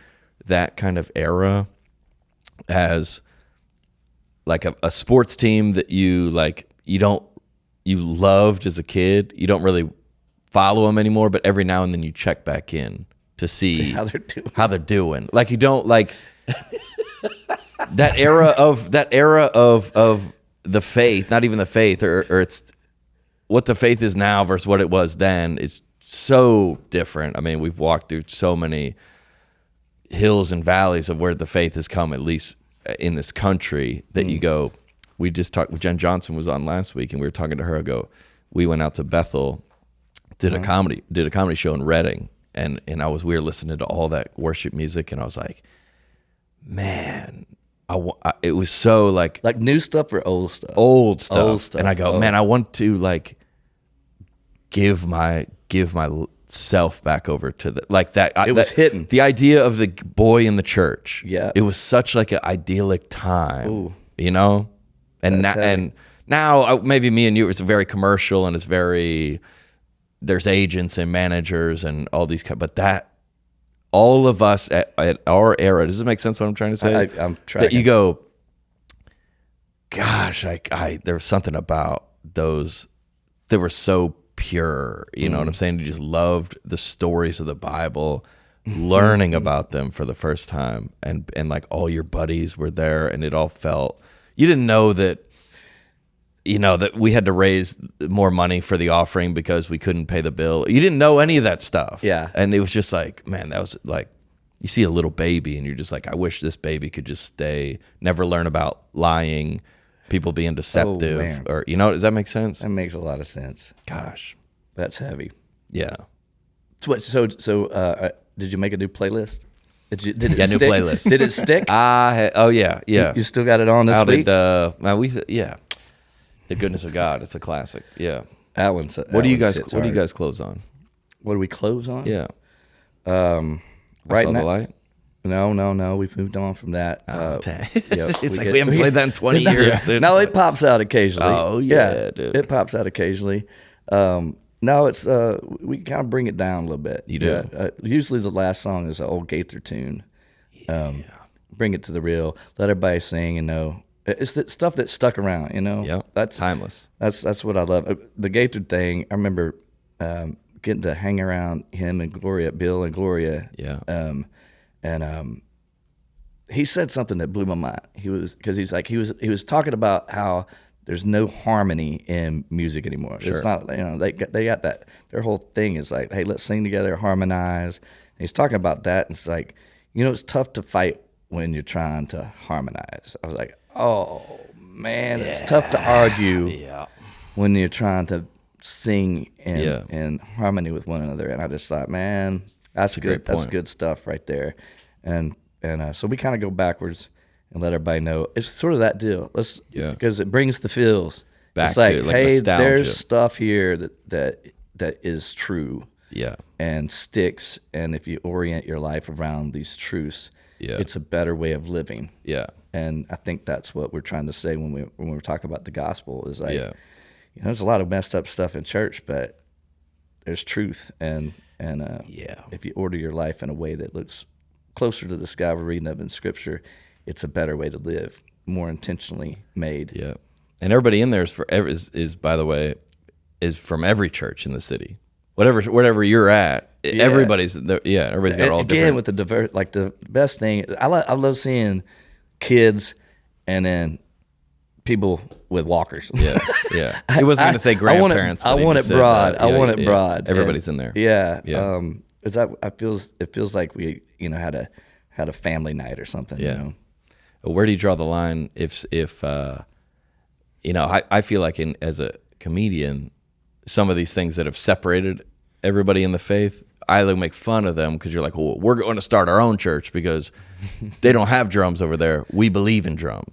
that kind of era as like a sports team that you don't you loved as a kid. You don't really follow them anymore, but every now and then you check back in to see how they're doing. Like you don't like that era of the faith, not even the faith, or it's what the faith is now versus what it was then is so different. I mean, we've walked through so many hills and valleys of where the faith has come, at least in this country, that you go, we just talked, Jen Johnson was on last week and we were talking to her, we went out to Bethel, did a comedy show in Reading, and we were listening to all that worship music, and I was like, man, it was so like new stuff or old stuff? Old stuff. And I go, man, I want to like give myself back over to that. It was hitting. The idea of the boy in the church. Yeah. It was such like an idyllic time, you know? And now maybe me and you, it's very commercial and there's agents and managers and all these, but that, all of us at our era, does it make sense what I'm trying to say? I'm trying. That you go, gosh, there was something about those that were so pure, you know what I'm saying? You just loved the stories of the Bible, learning about them for the first time, and like all your buddies were there, and it all felt, you didn't know that, you know, that we had to raise more money for the offering because we couldn't pay the bill. You didn't know any of that stuff. Yeah. And it was just like, man, that was like, you see a little baby and you're just like, I wish this baby could just stay, never learn about lying, people being deceptive, or, you know, does that make sense? That makes a lot of sense. Gosh. That's heavy. Yeah. So did you make a new playlist? Did it new stick? playlist. Did it stick? Oh yeah. You still got it on this week? The Goodness of God. It's a classic. Yeah. That one's. What do you guys close on? What do we close on? Yeah. Right now. now. The light? No. We've moved on from that. We haven't played that in 20 years. Dude. No, it pops out occasionally. Oh yeah, dude. It pops out occasionally. No, it's we kind of bring it down a little bit. You do. Yeah. Usually the last song is an old Gaither tune. Bring it to the real. Let everybody sing and know. It's the stuff that stuck around, you know. Yep. That's timeless. That's what I love. The Gaither thing. I remember getting to hang around him and Bill and Gloria. Yeah. He said something that blew my mind. He was talking about how there's no harmony in music anymore. Sure. It's not, you know, they got that. Their whole thing is like, hey, let's sing together, harmonize. And he's talking about that. And it's like, you know, it's tough to fight when you're trying to harmonize. I was like, oh man, it's tough to argue when you're trying to sing in harmony with one another. And I just thought, man, that's good. That's good stuff right there. And so we kind of go backwards and let everybody know it's sort of that deal. Because it brings the feels back. It's like, to like hey, nostalgia. There's stuff here that is true. Yeah. And sticks. And if you orient your life around these truths, it's a better way of living. Yeah. And I think that's what we're trying to say when we're talking about the gospel is like, you know, there's a lot of messed up stuff in church, but there's truth. And if you order your life in a way that looks closer to the sky we're reading of in Scripture, it's a better way to live, more intentionally made. Yeah. And everybody in there is by the way, is from every church in the city. Whatever you're at, everybody's there. Yeah, everybody's got all again, different. with the best thing, I love seeing kids and then people with walkers. Yeah. He wasn't going to say grandparents. I want it broad. I want it broad. Everybody's in there. Yeah. It feels like we, you know, had a family night or something. Yeah. You know? Where do you draw the line if you know, I feel like as a comedian, some of these things that have separated everybody in the faith, I make fun of them because you're like, well, we're going to start our own church because they don't have drums over there. We believe in drums.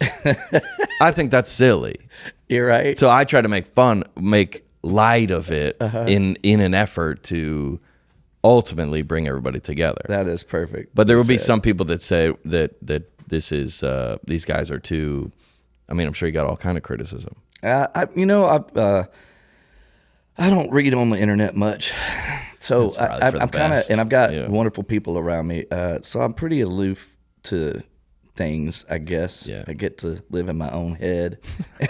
I think that's silly. You're right. So I try to make light of it in an effort to ultimately bring everybody together. That is perfect. But there will be some people that say that this is these guys are too. I mean, I'm sure you got all kind of criticism. I don't read on the internet much, so I'm kind of, and I've got wonderful people around me, so I'm pretty aloof to things, I guess. Yeah. I get to live in my own head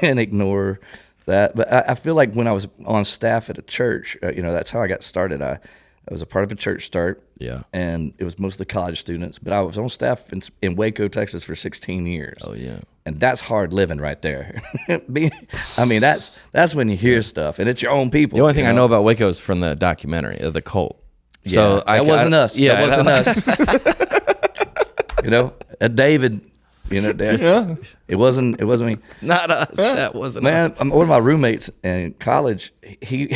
and ignore But I feel like when I was on staff at a church, that's how I got started. I was a part of a church start. Yeah. And it was mostly college students, but I was on staff in Waco, Texas for 16 years. Oh, yeah. And that's hard living right there. That's when you hear stuff, and it's your own people. The only thing I know about Waco is from the documentary, The Cult. Yeah, so that wasn't us. Yeah, that wasn't us. David, it wasn't me. Not us. That wasn't us. Man, one of my roommates in college, he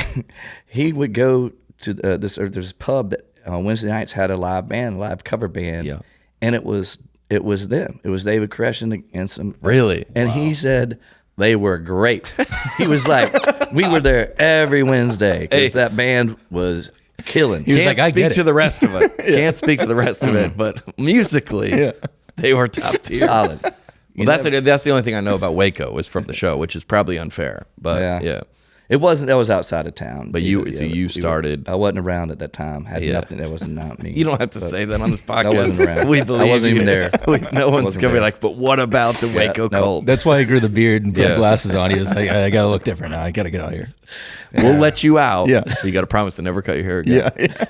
would go to there's a pub that on Wednesday nights had a live cover band. Yeah. And it was them. It was David Crist and some. Really? And he said they were great. He was like, we were there every Wednesday because that band was killing. He was like, I speak to the rest of it. Can't speak to the rest of it, but musically, they were top tier. Solid. Well, that's the only thing I know about Waco was from the show, which is probably unfair. But yeah. It wasn't. That was outside of town. But you started. I wasn't around at that time. Had nothing. That wasn't not me. You don't have to say that on this podcast. I wasn't around. We believe I wasn't you. even there. No one's gonna be like, but what about the Waco cult? That's why he grew the beard and put glasses on. He was like, I gotta look different now. I gotta get out of here. We'll let you out. Yeah. You got to promise to never cut your hair again. Yeah.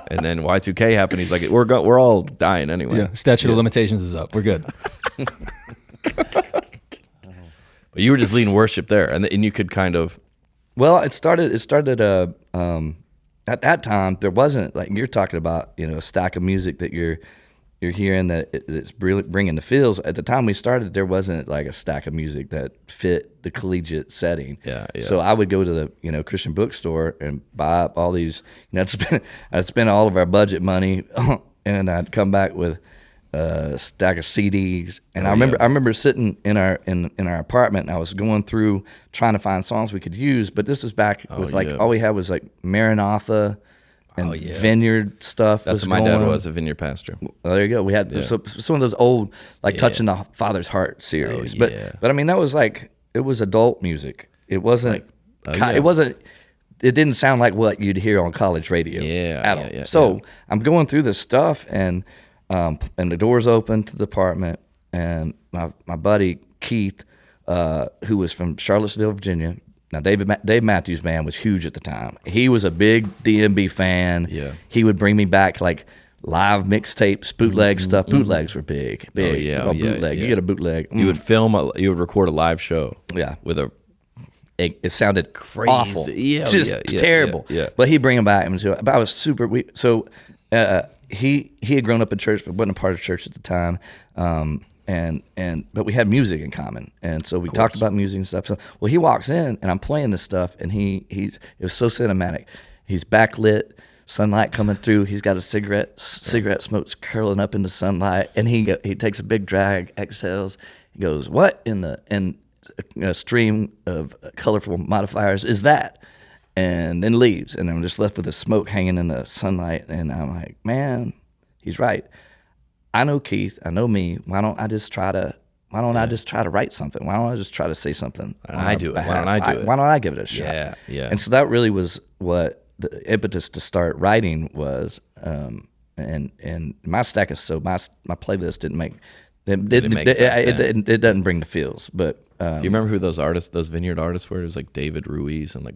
And then Y2K happened. He's like, we're all dying anyway. Yeah. Statute of limitations is up. We're good. But you were just leading worship there, and you could kind of. Well, it started. At that time, there wasn't like you're talking about, a stack of music that you're hearing that it's bringing the feels. At the time we started, there wasn't like a stack of music that fit the collegiate setting. Yeah. So I would go to the Christian bookstore and buy up all these. I'd spend all of our budget money, and I'd come back with a stack of CDs. And I remember sitting in our apartment, and I was going through trying to find songs we could use. But this was back with all we had was like Maranatha and Vineyard stuff. That's what my dad was, a Vineyard pastor. Well, there you go. We had some of those old Touching the Father's Heart series. But I mean, that was like, it was adult music. It wasn't. It wasn't. It didn't sound like what you'd hear on college radio. Yeah. So I'm going through this stuff, and the doors open to the apartment, and my buddy Keith, who was from Charlottesville, Virginia. Now Dave Matthews Band was huge at the time. He was a big DMB fan. Yeah. He would bring me back like live mixtapes, bootleg stuff. Bootlegs were big. Bootleg. You get a bootleg. You would record a live show. Yeah. With a. It sounded crazy. Awful. Just terrible. Yeah. But he'd bring them back. But I was super. He had grown up in church, but wasn't a part of church at the time. But we had music in common, and so we talked about music and stuff. So he walks in, and I'm playing this stuff, and it was so cinematic. He's backlit, sunlight coming through. He's got a cigarette smoke's curling up in the sunlight, and he takes a big drag, exhales. He goes, "What in a stream of colorful modifiers is that?" And then leaves, and I'm just left with the smoke hanging in the sunlight, and I'm like, man, he's right. I know Keith, I know me. Why don't I just try to write something? Why don't I just try to say something? Why don't I do it? Why don't I do it? Why don't I give it a shot? Yeah. And so that really was what the impetus to start writing was. And my stack is my playlist it doesn't bring the feels. But do you remember who those Vineyard artists were? It was like David Ruiz and like.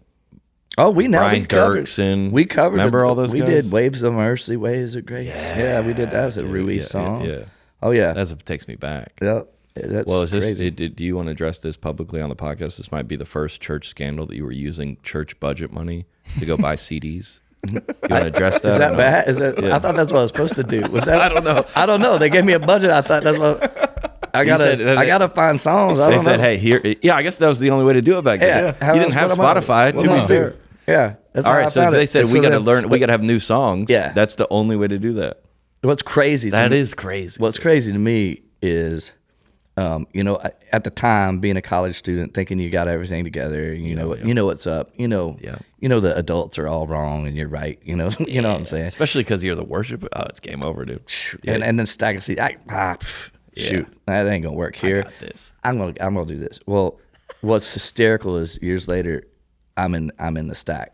Oh, Brian Dirksen. We covered. Remember all those guys? We did Waves of Mercy, Waves of Grace. Yeah, we did. That was a Ruiz song. Yeah. Oh yeah. That takes me back. Yeah. That's well, is crazy. Do you want to address this publicly on the podcast? This might be the first church scandal that you were using church budget money to go buy CDs. You want to address that? Is that bad? Is that? Yeah. I thought that's what I was supposed to do. Was that? I don't know. They gave me a budget. I thought that's what. I gotta find songs. They said, "Hey, here." Yeah, I guess that was the only way to do it back then. You didn't have Spotify. To be fair. Yeah. All right. So they said we got to learn. We got to have new songs. Yeah. That's the only way to do that. What's crazy? Is crazy. What's crazy to me is, at the time, being a college student, thinking you got everything together, you know what's up, the adults are all wrong and you're right, you know what I'm saying? Especially because you're the worship. Oh, it's game over, dude. Yeah. And then stack of seats. Shoot, that ain't gonna work here. I got this. I'm gonna do this. Well, what's hysterical is years later, I'm in the stack.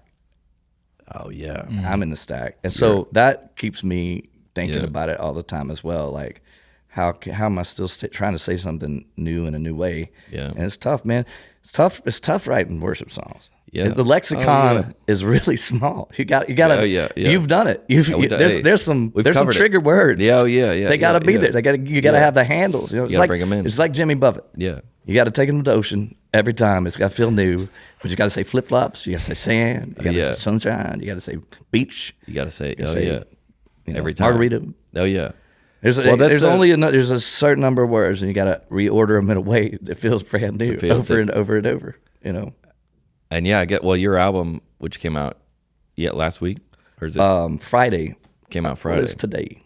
Oh yeah, I'm in the stack, and so that keeps me thinking about it all the time as well. Like, how am I still trying to say something new in a new way? Yeah. And it's tough, man. It's tough writing worship songs. Yeah. The lexicon is really small. You got to. You've done it. There's some trigger words. Yeah, yeah. They got to be there. You got to have the handles. It's like bring them in. It's like Jimmy Buffett. Yeah. You got to take them to the ocean every time. It's got to feel new. But you got to say flip flops. You got to say sand. You got to say sunshine. You got to say beach. You got to say every time. Margarita. Oh yeah. There's a certain number of words, and you got to reorder them in a way that feels brand new over and over and over. And your album, which came out last week, or is it Friday? Came out Friday. What is today?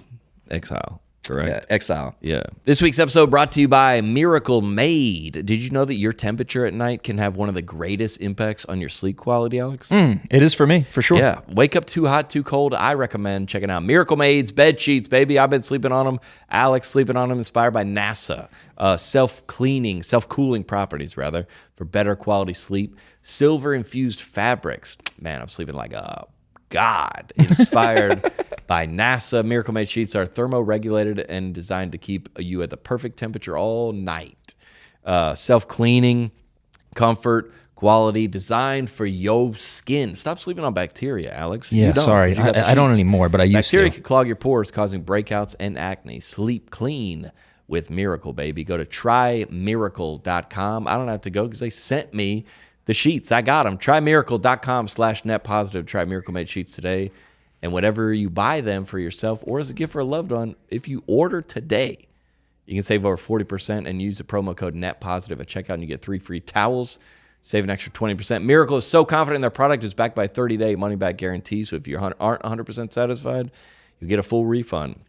Exile, correct? Yeah, Exile. Yeah. This week's episode brought to you by Miracle Made. Did you know that your temperature at night can have one of the greatest impacts on your sleep quality, Alex? It is for me, for sure. Yeah. Wake up too hot, too cold. I recommend checking out Miracle Made's bed sheets, baby. I've been sleeping on them. Alex sleeping on them, inspired by NASA. Self-cooling properties, rather, for better quality sleep. Silver-infused fabrics. Man, I'm sleeping like a god. Inspired by NASA. Miracle Made sheets are thermoregulated and designed to keep you at the perfect temperature all night. Self-cleaning, comfort, quality, designed for your skin. Stop sleeping on bacteria, Alex. Yeah, sorry. I don't anymore, but I used to. Bacteria can clog your pores, causing breakouts and acne. Sleep clean with Miracle, baby. Go to trymiracle.com. I don't have to go because they sent me the sheets. I got them. Trymiracle.com/netpositive. Try Miracle Made sheets today. And whatever you buy them for yourself or as a gift for a loved one, if you order today, you can save over 40% and use the promo code NETPOSITIVE at checkout, and you get 3 free towels. Save an extra 20%. Miracle is so confident in their product, it's backed by a 30-day money-back guarantee. So if you aren't 100% satisfied, you get a full refund.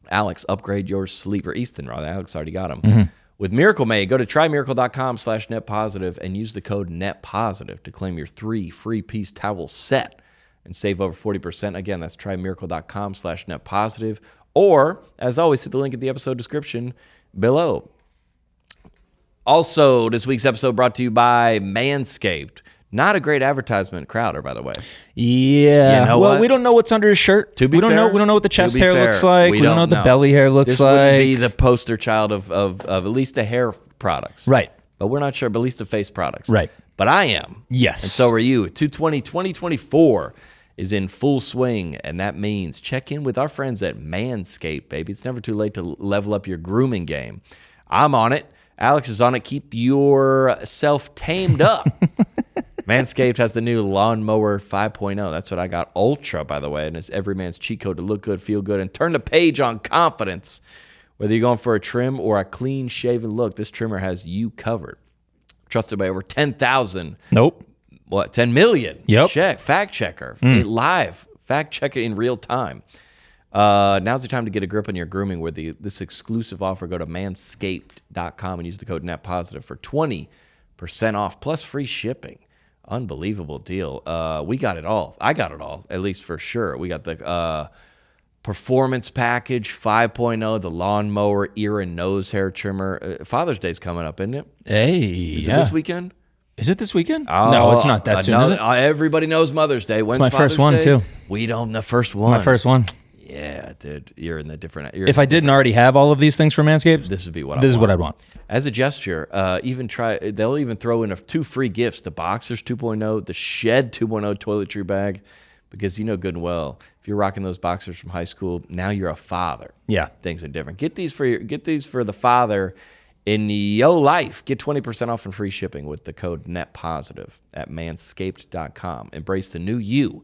Alex, upgrade your sleep. Or Easton, rather. Alex already got them. Mm-hmm. With Miracle Made, go to trymiracle.com/netpositive and use the code NETPOSITIVE to claim your 3 free-piece towel set and save over 40%. Again, that's trymiracle.com/netpositive. Or, as always, hit the link in the episode description below. Also, this week's episode brought to you by Manscaped. Not a great advertisement, Crowder, by the way. Yeah. You know well, what? we don't know what's under his shirt. We don't know what the chest hair looks like. We don't know what the know. belly hair looks this like. This would be the poster child of at least the hair products. Right. But we're not sure, but at least the face products. Right. But I am. Yes. And so are you. 2024 is in full swing, and that means check in with our friends at Manscaped, baby. It's never too late to level up your grooming game. I'm on it. Alex is on it. Keep yourself tamed up. Manscaped has the new Lawnmower 5.0. That's what I got. Ultra, by the way, and it's every man's cheat code to look good, feel good, and turn the page on confidence. Whether you're going for a trim or a clean-shaven look, this trimmer has you covered. Trusted by over 10,000. Nope. 10 million? Yep. Fact checker. Live. Fact checker in real time. Now's the time to get a grip on your grooming with this exclusive offer. Go to manscaped.com and use the code NETPOSITIVE for 20% off plus free shipping. Unbelievable deal. We got it all. I got it all, at least for sure. We got the Performance Package 5.0, the Lawnmower ear and nose hair trimmer. Father's Day's coming up, isn't it? Hey, Is it this weekend? Is it this weekend? No, it's not that soon, is it? Everybody knows Mother's Day. When's my Father's first one, Day? too. We don't know. First one. My first one. Yeah, dude. You're in the different... If I didn't already have all of these things from Manscaped, this would be what This is what I'd want. As a gesture, they'll even throw in 2 free gifts, the Boxers 2.0, the Shed 2.0 toiletry bag, because you know good and well, if you're rocking those Boxers from high school, now you're a father. Yeah. Things are different. Get these for the father in your life. Get 20% off and free shipping with the code NETPOSITIVE at manscaped.com. Embrace the new you.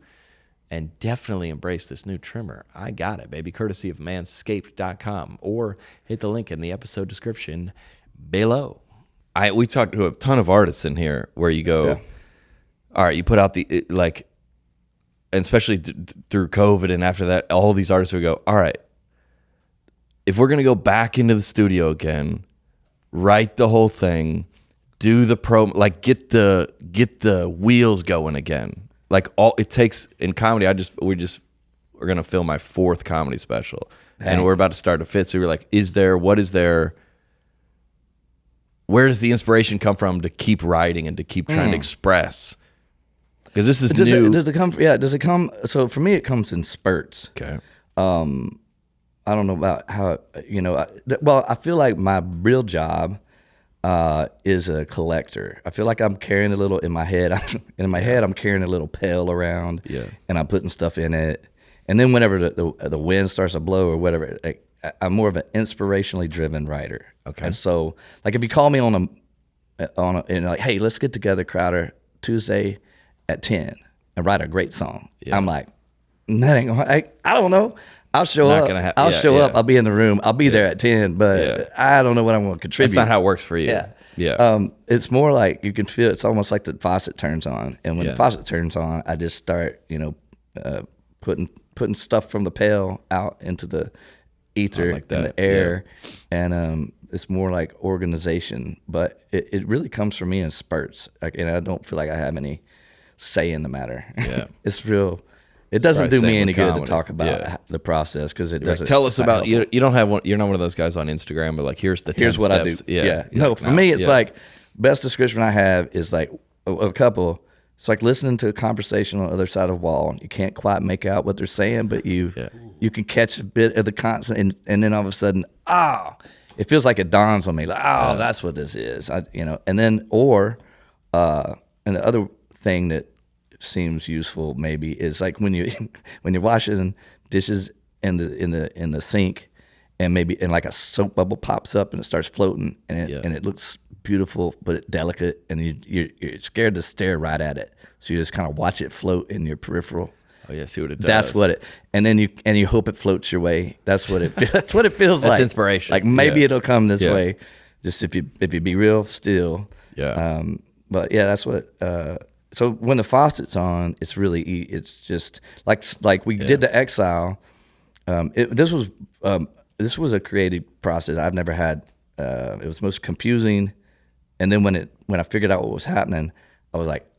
And definitely embrace this new trimmer. I got it, baby. Courtesy of manscaped.com. Or hit the link in the episode description below. We talked to a ton of artists in here where you go, all right, you put out and especially through COVID and after that, all these artists would go, all right, if we're going to go back into the studio again, write the whole thing, do the promo, get the wheels going again. All it takes in comedy, we're going to film my 4th comedy special. Dang. And we're about to start a 5th. So we're like, where does the inspiration come from to keep writing and to keep trying to express? Because this is new. Does it come? So for me, it comes in spurts. Okay. I don't know about how, well, I feel like my real job is a collector. I feel like I'm carrying a little in my head. I'm carrying a little pail around, and I'm putting stuff in it. And then whenever the wind starts to blow or whatever, I'm more of an inspirationally driven writer. Okay. And so, like, if you call me on like, hey, let's get together, Crowder, Tuesday at 10 and write a great song. Yeah. I'm like, that ain't gonna, I don't know. I'll show up. I'll show up. I'll be in the room. I'll be there at 10, but I don't know what I'm going to contribute. That's not how it works for you. Yeah. It's more like you can feel, it's almost like the faucet turns on. And when the faucet turns on, I just start, putting stuff from the pail out into the ether and the air. And it's more like organization, but it really comes from me in spurts. And I don't feel like I have any say in the matter. Yeah. It's real. It doesn't do me any good to talk about the process because it doesn't. Tell us about you. You don't have you're not one of those guys on Instagram, but like here's the 10 here's what steps. I do. Yeah. No, for me it's like best description I have is like a couple. It's like listening to a conversation on the other side of the wall. You can't quite make out what they're saying, but you can catch a bit of the concept, and then all of a sudden, it feels like it dawns on me, like, that's what this is. And then and the other thing that seems useful maybe is like when you're washing dishes in the sink, and like a soap bubble pops up and it starts floating, and it looks beautiful but delicate, and you're scared to stare right at it, so you just kind of watch it float in your peripheral. Oh yeah, see what it does. That's what it, and then you hope it floats your way. That's what it that's what it feels like. That's inspiration. Like maybe it'll come this way, just if you be real still. Yeah. But yeah, that's what. So when the faucet's on, it's really it's just like we did the Exile. This was a creative process I've never had. It was most confusing, and then when I figured out what was happening, I was like,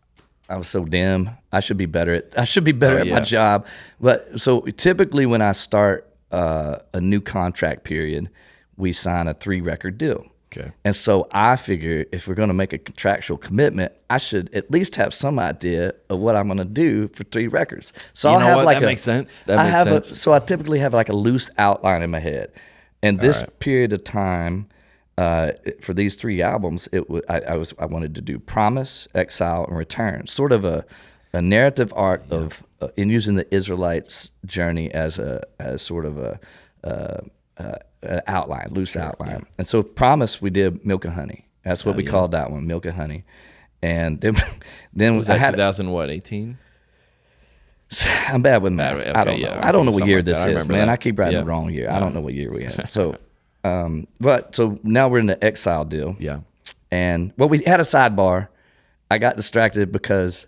I was so dim. I should be better at my job. But so typically when I start a new contract period, we sign a 3-record deal. Okay. And so I figure if we're going to make a contractual commitment, I should at least have some idea of what I'm going to do for 3 records. So I'll have like that makes sense. That makes sense. So I typically have like a loose outline in my head. And this period of time, for these 3 albums, I wanted to do Promise, Exile, and Return, sort of a narrative arc of in using the Israelites' journey as sort of an outline, loose outline. Yeah. And so Promise, we did Milk and Honey. That's what we called that one, Milk and Honey. And then was that 2018? I'm bad with math. Okay, I don't know. I don't know what year this is, man. I keep writing the wrong year. I don't know what year we're in. So, so now we're in the Exile deal. Yeah. And we had a sidebar. I got distracted because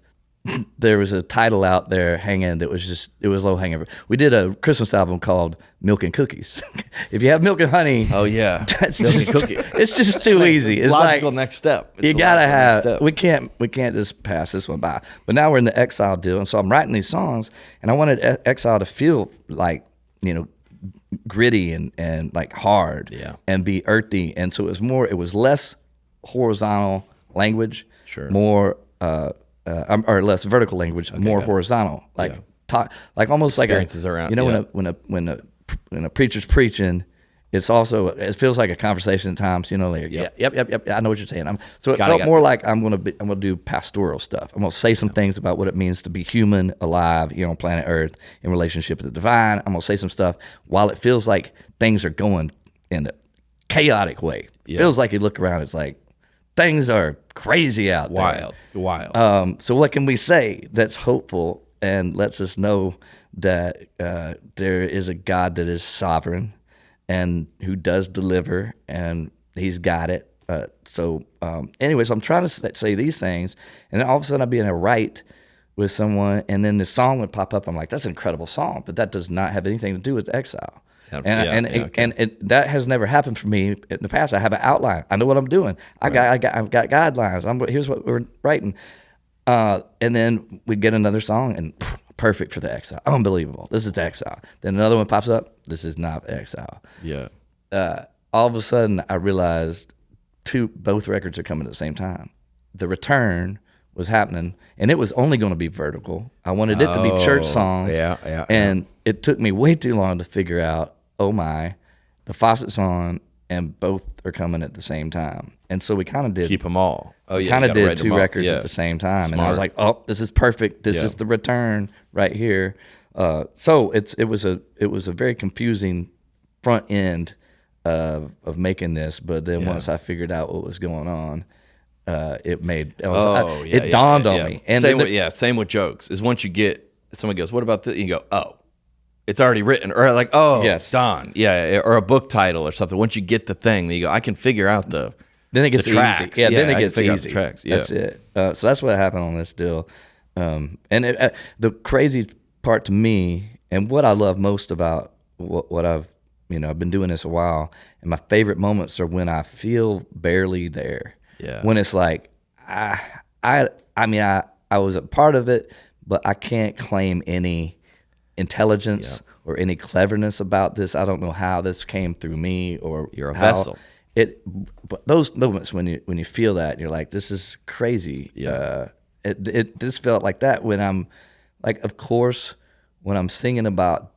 there was a title out there hanging that was low hanging. We did a Christmas album called Milk and Cookies. If you have Milk and Honey, that's Milk and Cookie. It's just too easy. It's logical next step. You gotta have. We can't just pass this one by. But now we're in the Exile deal, and so I'm writing these songs, and I wanted Exile to feel like gritty and like hard, and be earthy, and so it was less horizontal language, more. Or less vertical language, more horizontal, like like almost experiences like around. When a preacher's preaching, it feels like a conversation at times. Like yep, I know what you're saying. So it felt more like I'm gonna do pastoral stuff. I'm gonna say some things about what it means to be human, alive, on planet Earth, in relationship with the divine. I'm gonna say some stuff while it feels like things are going in a chaotic way. It feels like you look around, it's like things are crazy out there. Wild. So what can we say that's hopeful and lets us know that there is a God that is sovereign and who does deliver, and he's got it. So I'm trying to say these things, and then all of a sudden I'd be in a write with someone, and then the song would pop up. I'm like, that's an incredible song, but that does not have anything to do with Exile. And that has never happened for me in the past. I have an outline. I know what I'm doing. I've got guidelines. Here's what we're writing. And then we'd get another song, and perfect for the Exile. Unbelievable. This is the Exile. Then another one pops up. This is not the Exile. Yeah. All of a sudden, I realized both records are coming at the same time. The Return was happening, and it was only going to be vertical. I wanted it to be church songs. And it took me way too long to figure out oh my, the faucet's on, and both are coming at the same time. And so we kind of did keep them all. Oh yeah, kind of did 2 records at the same time. Smart. And I was like, oh, this is perfect. This is the return right here. So it was a very confusing front end of making this, but then once I figured out what was going on, it dawned on me. And same with jokes. Is once you get someone goes, what about this? You go, oh, it's already written, or like, oh, yes, Don, or a book title or something. Once you get the thing, then you go, I can figure out then it gets tracks. Easy. Then it gets easy. The tracks. Yeah. That's it. So that's what happened on this deal. And the crazy part to me, and what I love most about what I've been doing this a while, and my favorite moments are when I feel barely there. Yeah. When it's like I was a part of it, but I can't claim any intelligence or any cleverness about this. I don't know how this came through me, or you're a vessel. But those moments when you feel that, you're like, this is crazy. Yeah. It just felt like that when I'm like, of course, when I'm singing about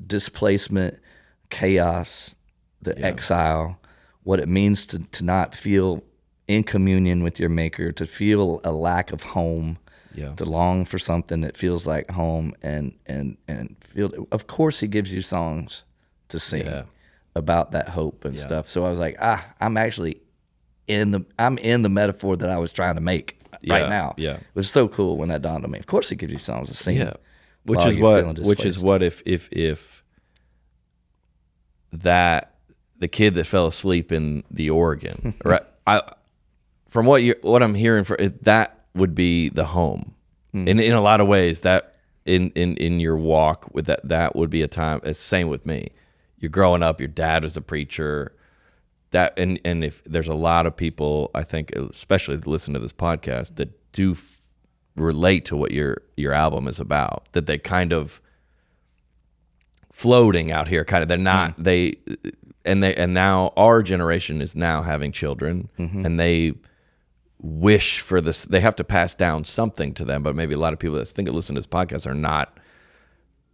displacement, chaos, the exile, what it means to not feel in communion with your Maker, to feel a lack of home, to long for something that feels like home, and feel. Of course, He gives you songs to sing about that hope and stuff. So I was like, I'm actually in the metaphor that I was trying to make right now. Yeah, it was so cool when that dawned on me. Of course, He gives you songs to sing. Yeah, which is what if that the kid that fell asleep in the Oregon, right? From what I'm hearing, that would be the home. In a lot of ways, that in your walk with that would be a time. It's the same with me. You're growing up. Your dad was a preacher. That and if there's a lot of people, I think, especially that listen to this podcast, that do relate to what your album is about. That they kind of floating out here. Kind of, they're not and now our generation is now having children, and they wish for this. They have to pass down something to them, but maybe a lot of people that think that listen to this podcast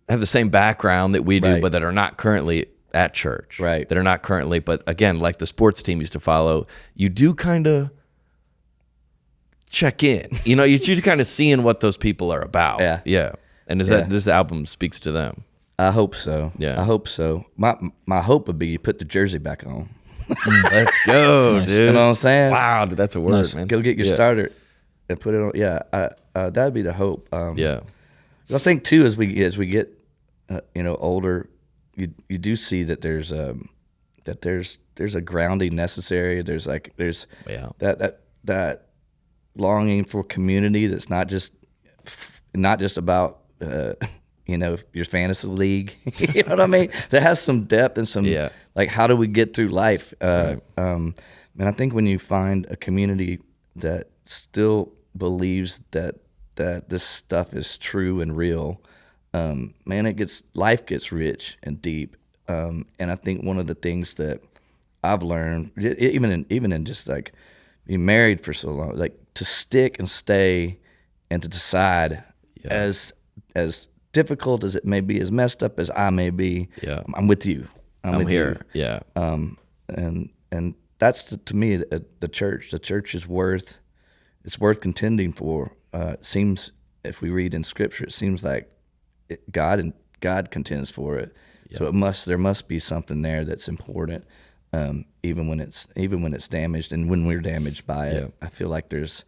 have the same background that we do, but that are not currently at church, right? That are not currently, but again, like the sports team used to follow, you do kind of check in. You do kind of seeing what those people are about. Yeah. And that this album speaks to them? I hope so. Yeah, I hope so. My hope would be you put the jersey back on. Let's go, dude. You know what I'm saying? Wow, dude, that's a word, man. Go get your starter and put it on. Yeah, that'd be the hope. I think too, as we get older, you do see that there's a grounding necessary. There's that longing for community that's not just about your fantasy league. You know what I mean? That has some depth and some like, how do we get through life? And I think when you find a community that still believes that this stuff is true and real, life gets rich and deep. And I think one of the things that I've learned, even in just like being married for so long, like to stick and stay and to decide, as difficult as it may be, as messed up as I may be, I'm with you. I'm with here. You. Yeah. And that's to me the church. The church is worth contending for. It seems, if we read in Scripture, it seems like God contends for it. Yeah. So there must be something there that's important, even when it's damaged, and when we're damaged by it. I feel like it's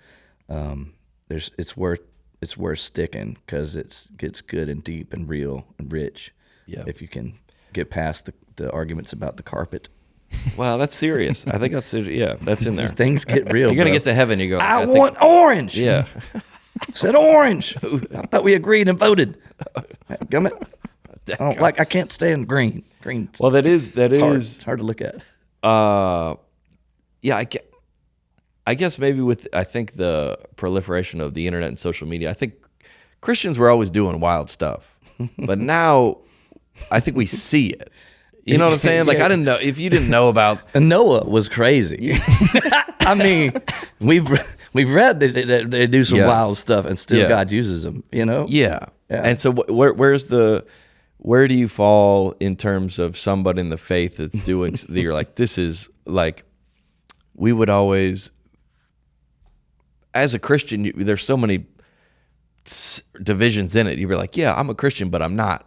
worth sticking, because it gets good and deep and real and rich. Yeah. If you can get past the arguments about the carpet. Wow, that's serious. I think that's in there. Things get real. You're gonna get to heaven. You go, I want orange. Yeah. I said orange. I thought we agreed and voted. Gummit. I can't stand green. Green. Well, that is it's hard to look at. I guess maybe with the proliferation of the internet and social media, I think Christians were always doing wild stuff, but now I think we see it. You know what I'm saying? Like, I didn't know, if you didn't know about Noah was crazy. I mean, we've read that they do some wild stuff, and still God uses them. Yeah. And so where's the where do you fall in terms of somebody in the faith that's doing that you're like, this is like, we would always, as a Christian, there's so many divisions in it. You'd be like, yeah, I'm a Christian, but I'm not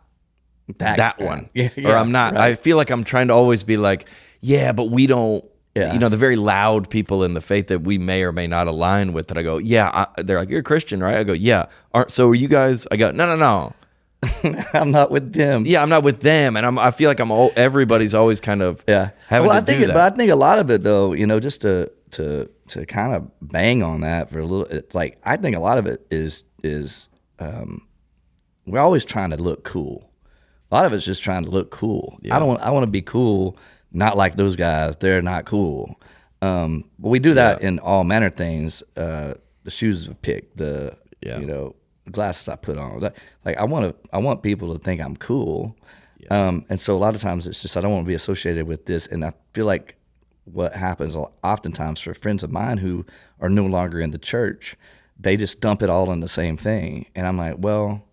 that one. Yeah, or I'm not, right. I feel like I'm trying to always be like, yeah, but we don't, the very loud people in the faith that we may or may not align with, that I go, they're like, you're a Christian, right? I go, yeah. So are you guys? I go, no. I'm not with them. Yeah, I'm not with them, and I feel like everybody's always kind of having to do that. But I think a lot of it, though, just to kind of bang on that for a little, it's like, I think a lot of it is we're always trying to look cool. A lot of it's just trying to look cool. Yeah. I want to be cool, not like those guys. They're not cool. But we do that in all manner of things. The shoes I pick, the glasses I put on. Like I want people to think I'm cool. Yeah. And so a lot of times it's just, I don't want to be associated with this. And I feel like what happens oftentimes for friends of mine who are no longer in the church, they just dump it all in the same thing. And I'm like, well,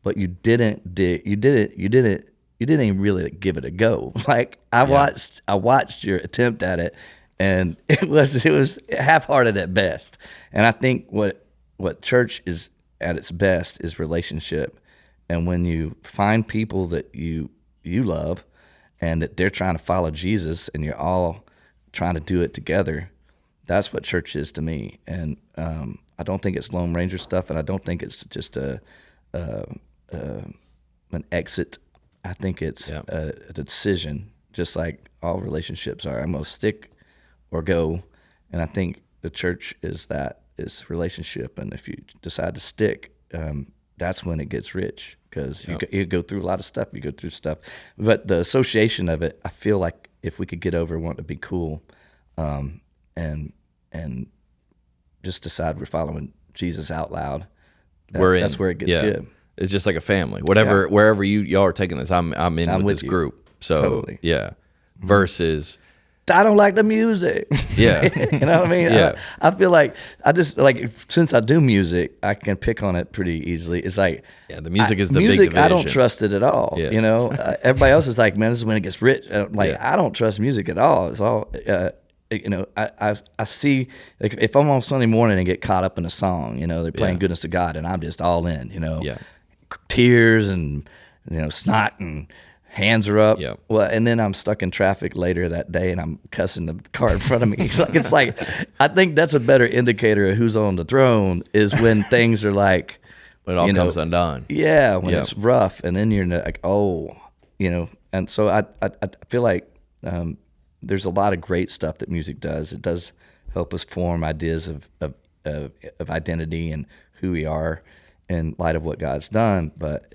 but you didn't even really give it a go. Like I watched your attempt at it, and it was half-hearted at best. And I think what church is at its best is relationship. And when you find people that you love and that they're trying to follow Jesus and you're all trying to do it together, that's what church is to me. And I don't think it's Lone Ranger stuff, and I don't think it's just an exit. I think it's a decision, just like all relationships are. I'm going to stick or go. And I think the church is relationship. And if you decide to stick, that's when it gets rich, because you go through a lot of stuff. You go through stuff. But the association of it, I feel like if we could get over wanting to be cool and just decide we're following Jesus out loud, that's where it gets good. It's just like a family. Wherever y'all are taking this, I'm in with this group. So totally. Versus, I don't like the music. Yeah. You know what I mean? Yeah. I feel like since I do music, I can pick on it pretty easily. It's like, the music is the music, big division. I don't trust it at all. Yeah. Everybody else is like, man, this is when it gets rich. I don't trust music at all. It's all, I see, like, if I'm on Sunday morning and get caught up in a song, they're playing Goodness of God, and I'm just all in, tears and, snot and hands are up. Yep. Well, and then I'm stuck in traffic later that day and I'm cussing the car in front of me. It's like, I think that's a better indicator of who's on the throne, is when things are like, when it all comes undone. Yeah. When it's rough, and then you're like, and so I feel like, there's a lot of great stuff that music does. It does help us form ideas of identity and who we are in light of what God's done. But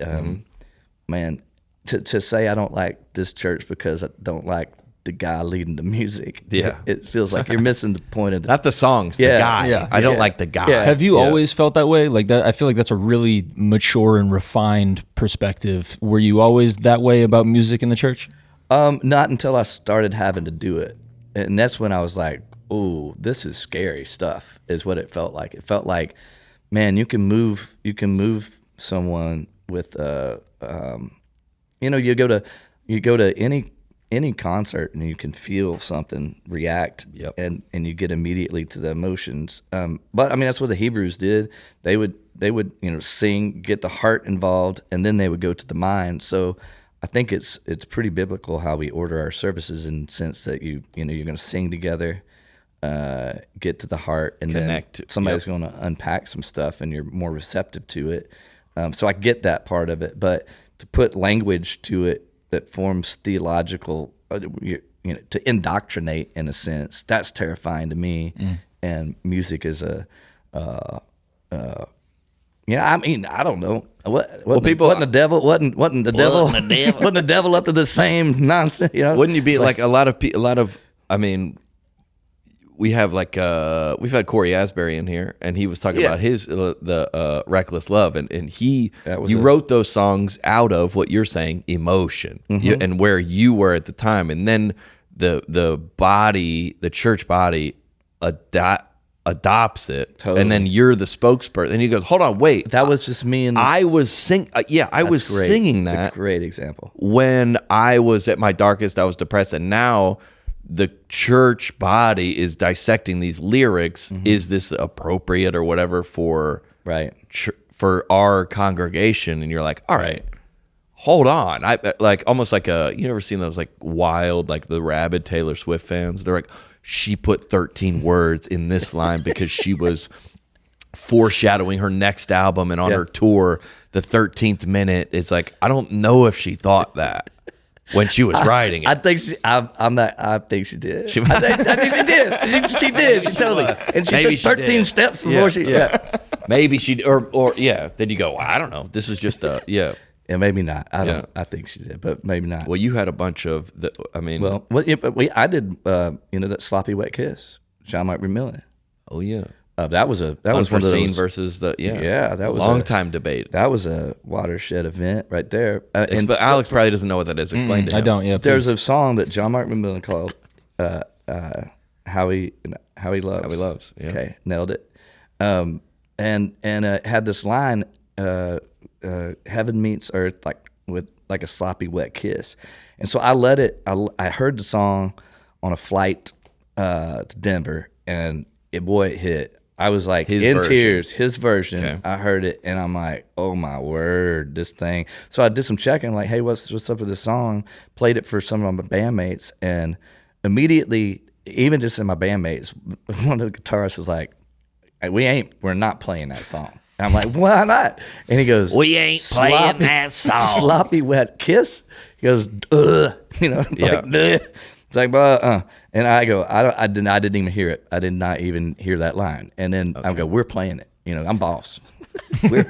man, to say I don't like this church because I don't like the guy leading the music, it feels like you're missing the point of not the songs, the guy. Yeah. I don't like the guy. Yeah. Have you always felt that way? Like that? I feel like that's a really mature and refined perspective. Were you always that way about music in the church? Not until I started having to do it. And that's when I was like, oh, this is scary stuff, is what it felt like. It felt like, man, you can move someone with you go to any concert and you can feel something react, and you get immediately to the emotions. But I mean, that's what the Hebrews did. They would sing, get the heart involved, and then they would go to the mind. So I think it's pretty biblical how we order our services, in the sense that you're going to sing together, get to the heart, and connect. Then somebody's going to unpack some stuff, and you're more receptive to it. So I get that part of it, but to put language to it that forms theological, to indoctrinate in a sense, that's terrifying to me. And music is I mean, I don't know. Wasn't the devil up to the same nonsense? Wouldn't you be like a lot of? I mean, we have we've had Corey Asbury in here, and he was talking about his the Reckless Love, and you wrote those songs out of what you're saying, emotion, and where you were at the time, and then the church body adopts it, Totally. and then you're the spokesperson. And he goes, "Hold on, wait, That was just me and I was singing It's that a great example. when I was at my darkest. I was depressed, and now the church body is dissecting these lyrics. Is this appropriate or whatever for Right. for our congregation?" And you're like, "All right, hold on." I like almost like you ever seen those like wild, like the rabid Taylor Swift fans? They're like, she put 13 words in this line because she was foreshadowing her next album, and on her tour, the 13th minute is like, I don't know if she thought that when she was writing it. I think she. I'm not. I think she did. I think she did. She did. She totally. And she Maybe took 13 steps before she. Yeah. Maybe she or yeah. Then you go, well, I don't know. This is just a yeah. Yeah, maybe not. I don't. I think she did, but maybe not. Well, you had a bunch of. I mean, I did. That sloppy wet kiss, John Mark McMillan. Oh yeah. That was one of those versus the that was long time debate. That was a watershed event right there. But Alex probably doesn't know what that is. Explain to him. I don't. Yeah, there's a song that John Mark McMillan called "How He Loves." How He Loves. Yeah. Okay, nailed it. And it had this line, "Heaven meets earth like a sloppy wet kiss," and so I let it. I heard the song on a flight to Denver, and it hit. I was like tears. His version. Okay. I heard it, and I'm like, oh my word, this thing. So I did some checking, like, hey, what's up with this song? Played it for some of my bandmates, and immediately, even just in my bandmates, one of the guitarists was like, we're not playing that song. And I'm like, why not? And he goes, we ain't playing that song. Sloppy wet kiss. He goes, duh. Like, duh. It's like, and I go, I didn't even hear it. I did not even hear that line. And then I go, we're playing it. I'm boss. we're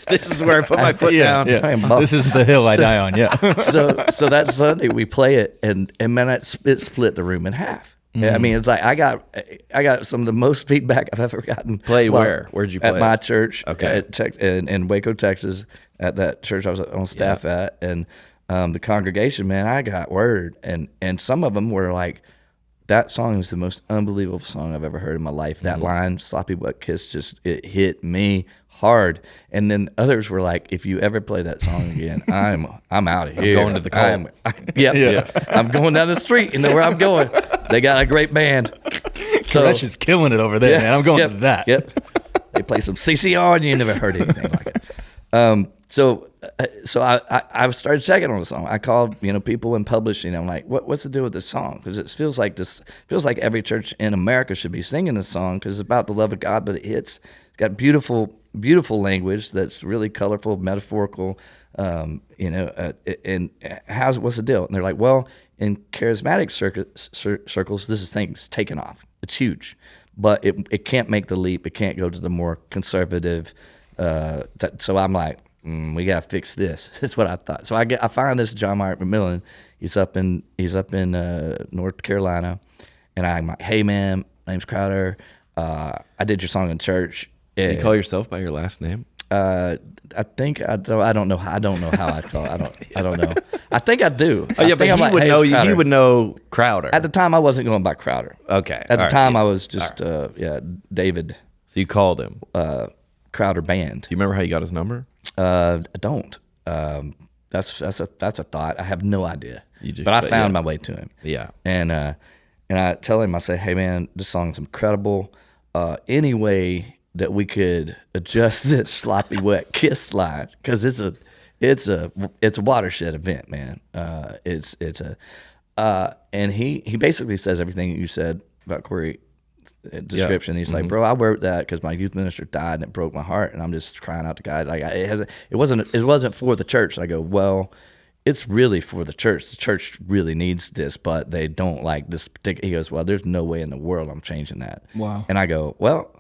this is where I put my foot down. Yeah. This is the hill I die on. Yeah. so that Sunday we play it, and man, it split the room in half. Mm. I mean, it's like I got some of the most feedback I've ever gotten. Where? Where'd you play? At my church. Okay. In Waco, Texas, at that church I was on staff at, and the congregation, man, I got word, and some of them were like, that song is the most unbelievable song I've ever heard in my life. That line, "Sloppy Wet Kiss," it hit me hard. And then others were like, if you ever play that song again, I'm out of here. I'm going to the club. I'm going down the street. You know where I'm going. They got a great band. So that's just killing it over there, man. I'm going to that. Yep. They play some CCR, and you never heard anything like it. So I started checking on the song. I called people in publishing. I'm like, what's the deal with this song? Because it feels like every church in America should be singing this song because it's about the love of God, but it's got beautiful language that's really colorful, metaphorical. And what's the deal? And they're like, well, in charismatic circles, this thing's taken off. It's huge, but it can't make the leap. It can't go to the more conservative. So I'm like, we gotta fix this. That's what I thought. So I find this John Mark McMillan. He's up in North Carolina, and I'm like, hey man, my name's Crowder. I did your song in church. You call yourself by your last name? I think I don't know how I call. I don't know. I think I do. Oh yeah, but he would know Crowder. At the time, I wasn't going by Crowder. Okay. At the time, I was just David. So you called him Crowder Band. Do you remember how you got his number? I don't. That's a thought. I have no idea. But I found my way to him. Yeah. And I tell him, I say, hey man, this song's incredible. Any way that we could adjust this sloppy wet kiss line, because it's a watershed event, man. And he basically says everything you said about Corey description. He's like, bro, I wrote that because my youth minister died and it broke my heart, and I'm just crying out to God. Like it wasn't for the church. And I go, well, it's really for the church. The church really needs this, but they don't like this particular. He goes, well, there's no way in the world I'm changing that. Wow. And I go, well,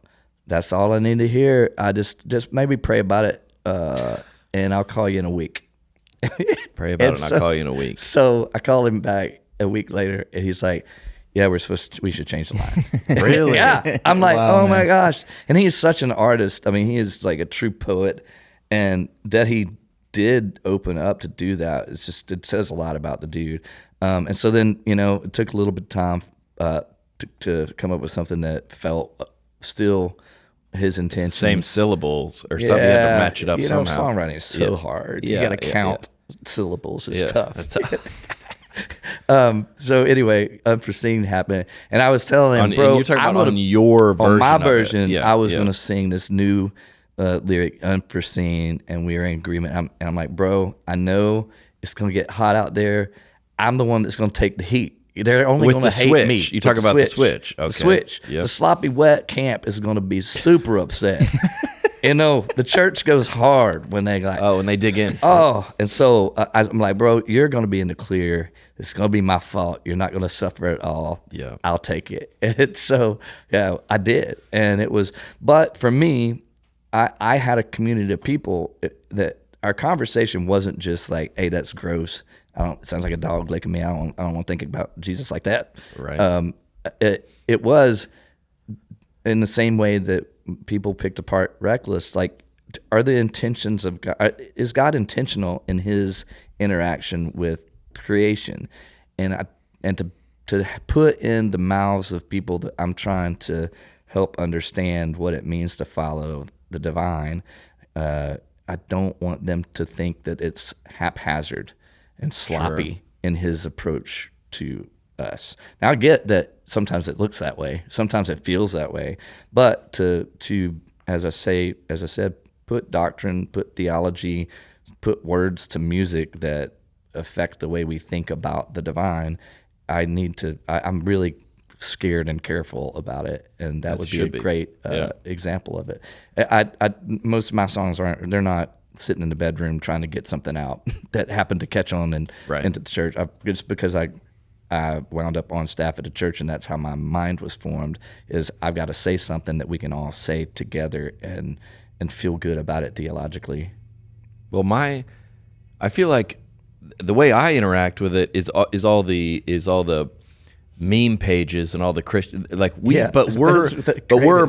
that's all I need to hear. I just maybe pray about it, and I'll call you in a week. Pray about it, and I'll call you in a week. So I call him back a week later, and he's like, yeah, we should change the line. Really? Yeah. I'm like, wow, man. My gosh. And he's such an artist. I mean, he is like a true poet, and that he did open up to do that. It says a lot about the dude. And so then, it took a little bit of time to come up with something that felt still his intention. Same syllables or something. You have to match it up somehow. Songwriting is so hard. You got to count syllables. It's tough. So anyway, unforeseen happened, and I was telling him, bro, you're talking about on your version. On my of version, it. I was going to sing this new lyric, unforeseen, and we were in agreement. I'm like, bro, I know it's going to get hot out there. I'm the one that's going to take the heat. They're only going to hate me. You talk about the switch. Okay. The switch. Yep. The sloppy wet camp is going to be super upset. The church goes hard when they when they dig in. And so I'm like, bro, you're going to be in the clear. It's going to be my fault. You're not going to suffer at all. Yeah. I'll take it. And so, I did. And it was, but for me, I had a community of people that our conversation wasn't just like, hey, that's gross. It sounds like a dog licking me. I don't want to think about Jesus like that. Right. It was in the same way that people picked apart Reckless. Like, are the intentions of God? Is God intentional in His interaction with creation? And to put in the mouths of people that I'm trying to help understand what it means to follow the divine. I don't want them to think that it's haphazard and sloppy in His approach to us. Now I get that sometimes it looks that way, sometimes it feels that way, but to as I said, put doctrine, put theology, put words to music that affect the way we think about the divine. I'm really scared and careful about it, and that would be a great example of it. Most of my songs they're not sitting in the bedroom trying to get something out that happened to catch on and into the church. Just because I wound up on staff at the church, and that's how my mind was formed, is I've got to say something that we can all say together and feel good about it theologically. Well, I feel like the way I interact with it is all the meme pages and all the Christian, like but we're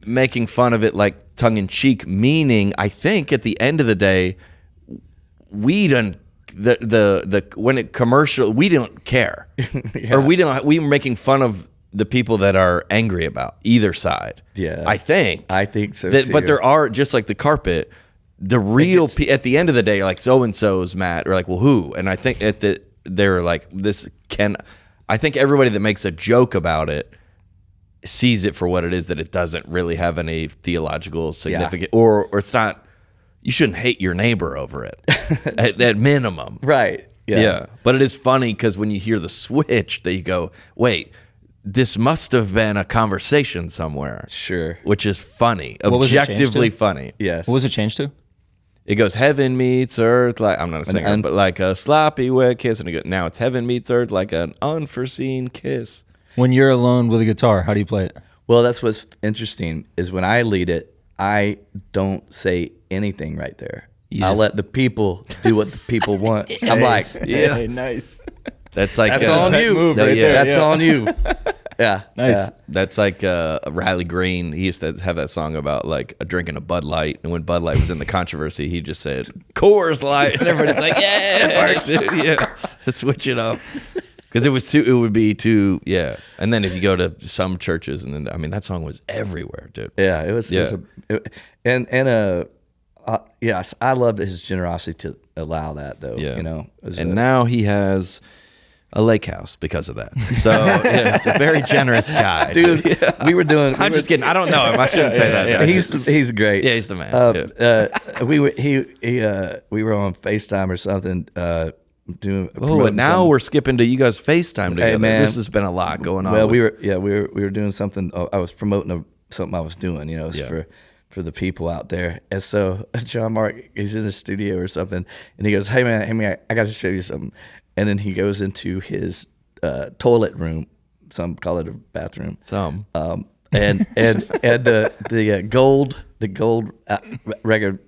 making fun of it like tongue in cheek, meaning I think at the end of the day, we don't when it commercial, we don't care. Or we were making fun of the people that are angry about either side. Yeah. I think so too. But there are, just like the carpet, the real at the end of the day, like so and so's mad, or like, well, who? And I think they're like, I think everybody that makes a joke about it sees it for what it is, that it doesn't really have any theological significance, or it's not. You shouldn't hate your neighbor over it at minimum. Right. Yeah. But it is funny because when you hear the switch, that you go, wait, this must have been a conversation somewhere. Sure. Which is funny, objectively funny. Yes. What was it changed to? It goes, heaven meets earth, like, I'm not a singer, but like a sloppy wet kiss. And now it's heaven meets earth like an unforeseen kiss. When you're alone with a guitar, how do you play it? Well, that's what's interesting, is when I lead it, I don't say anything right there. I let the people do what the people want. I'm like, hey, nice. That's like that's on you. Move right there. That's on you. Yeah, nice. Yeah. That's like Riley Green. He used to have that song about like drinking a Bud Light, and when Bud Light was in the controversy, he just said Coors Light, and everybody's like, yeah, it works, dude. Yeah, switch it up. Because it would be too, And then if you go to some churches, and then, I mean, that song was everywhere, dude. Yeah, it was. Yeah. Yes, I love his generosity to allow that, though. Yeah. You know. Now he has a lake house because of that. So it's a very generous guy, dude. We were doing. I'm just kidding. I don't know him. I shouldn't say that. Yeah. He's great. Yeah, he's the man. We were on FaceTime or something. And now we're skipping to you guys FaceTime together. Hey, man. This has been a lot going on. Well, we were doing something. I was promoting something I was doing. You know, for the people out there. And so John Mark, he's in the studio or something, and he goes, "Hey man, I got to show you something." And then he goes into his toilet room. Some call it a bathroom. Some. And the gold record.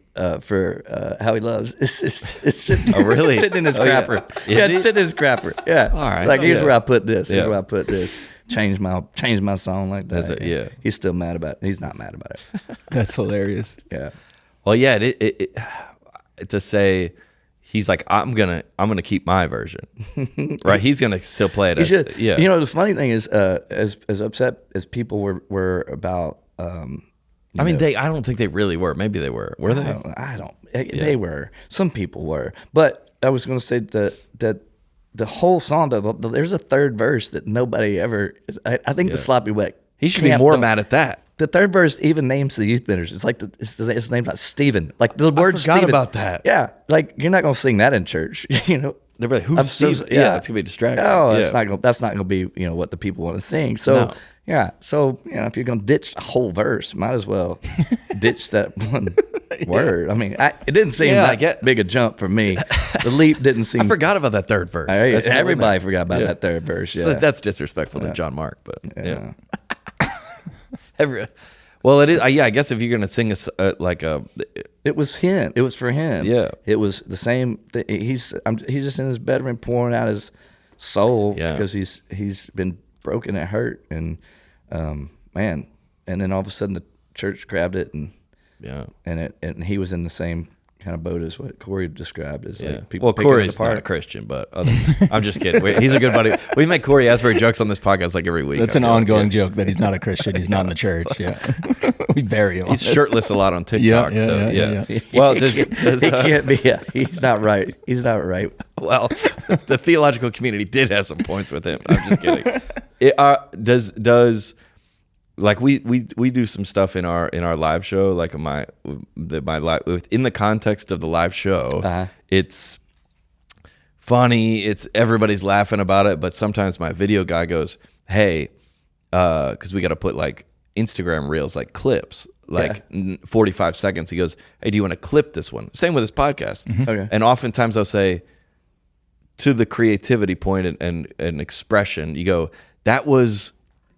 For How He Loves, it's sitting, sitting in his crapper. It's sitting in his crapper. Yeah. All right. Like, here's where I put this. Here's where I put this. Change my song like that. Yeah. He's still mad about it. He's not mad about it. That's hilarious. Yeah. Well, yeah. To say he's like, I'm gonna keep my version, right? He's gonna still play it. Yeah. You know, the funny thing is, as upset as people were about. I mean, I don't think they really were. Maybe they were. Were they? I don't. They were. Some people were. But I was going to say that the whole song, there's a third verse that nobody ever. I think the Sloppy Wet. He should be more mad at that. The third verse even names the youth ministers. It's like it's named like Stephen. Like the word Stephen. I forgot about that. Yeah, like you're not going to sing that in church. You know. They're like, who's Stephen? Yeah, it's gonna be distracting. Oh, that's not gonna be what the people want to sing. So. No. Yeah, so if you're gonna ditch the whole verse, might as well ditch that one word. I mean, it didn't seem that big a jump for me. The leap didn't seem. I forgot about that third verse. Everybody forgot about that third verse. Yeah, so that's disrespectful to John Mark, but yeah. Well, it is. I guess if you're gonna sing it was him. It was for him. Yeah, it was the same. He's just in his bedroom pouring out his soul because he's been broken and hurt and. And then all of a sudden the church grabbed it and he was in the same kind of boat as what Corey described as like people. Well, Corey's not a Christian, but I'm just kidding. He's a good buddy. We make Corey Asbury jokes on this podcast like every week. That's an ongoing joke that he's not a Christian. He's not in the church. Yeah, we bury him. He's shirtless a lot on TikTok. Yeah. Well, he can't be. Yeah, he's not right. He's not right. Well, the theological community did have some points with him. I'm just kidding. Does like we do some stuff in our live show, like my live within the context of the live show. It's funny, it's everybody's laughing about it, but sometimes my video guy goes, hey, because we got to put like Instagram reels, like clips, like 45 seconds. He goes, hey, do you want to clip this one? Same with this podcast. Mm-hmm. Okay. And oftentimes I'll say, to the creativity point and expression, you go, that was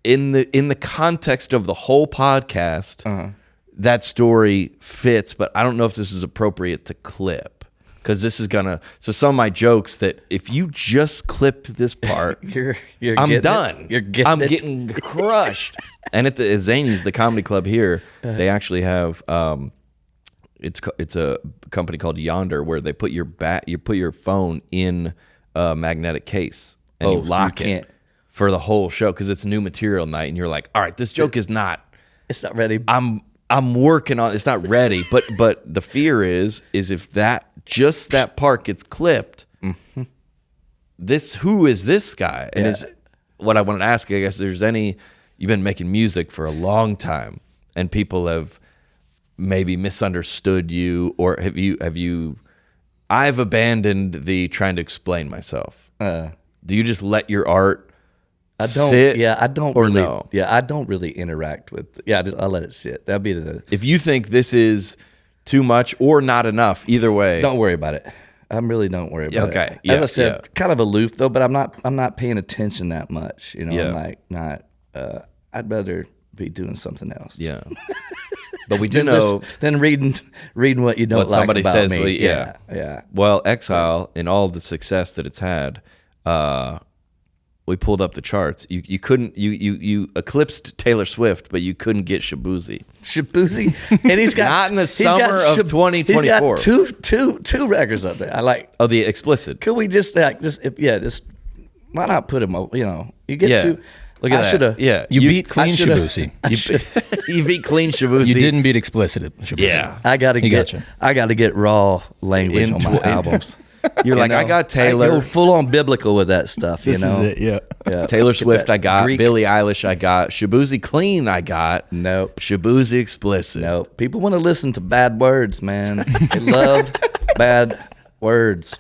in the context of the whole podcast. That story fits, but I don't know if this is appropriate to clip because this is so some of my jokes that if you just clipped this part, I'm done. I'm getting crushed. And at the Zany's, the comedy club here, they actually have it's a company called Yonder where they put your phone in a magnetic case and you lock it for the whole show because it's new material night and you're like, all right, this joke is not. It's not ready. I'm working on. It's not ready, but the fear is if that part gets clipped. Mm-hmm. Who is this guy? And is what I wanted to ask. I guess you've been making music for a long time, and people have maybe misunderstood you, or have you? I've abandoned the trying to explain myself. Do you just let your art? I don't. Sit I don't. Or really, no. Yeah, I don't really interact with. Yeah, I let it sit. That'd be the. If you think this is too much or not enough, either way, don't worry about it. I really don't worry about it. Okay. As I said, kind of aloof though, but I'm not paying attention that much. You know, I'm like not. I'd rather be doing something else. Yeah. But we do know than reading what you don't what like somebody about says. me. Yeah. Well, Exile, in all the success that it's had, we pulled up the charts. You couldn't you eclipsed Taylor Swift, but you couldn't get Shabuzi. And he's got not in the summer of 2024. He's got two records up there. I like. Oh, the explicit. Could we just why not put him? You get to. Look at that. Yeah, you beat clean Shabuzi. You beat clean Shabuzi. You didn't beat explicit Shabuzi. Yeah, I got to get raw language on my albums. You're like, I got Taylor. I go full on biblical with that stuff. This is it. Yeah. Taylor Swift, I got. Greek. Billie Eilish, I got. Shabuzi clean, I got. Nope. Shabuzi explicit. Nope. People want to listen to bad words, man. They love bad words.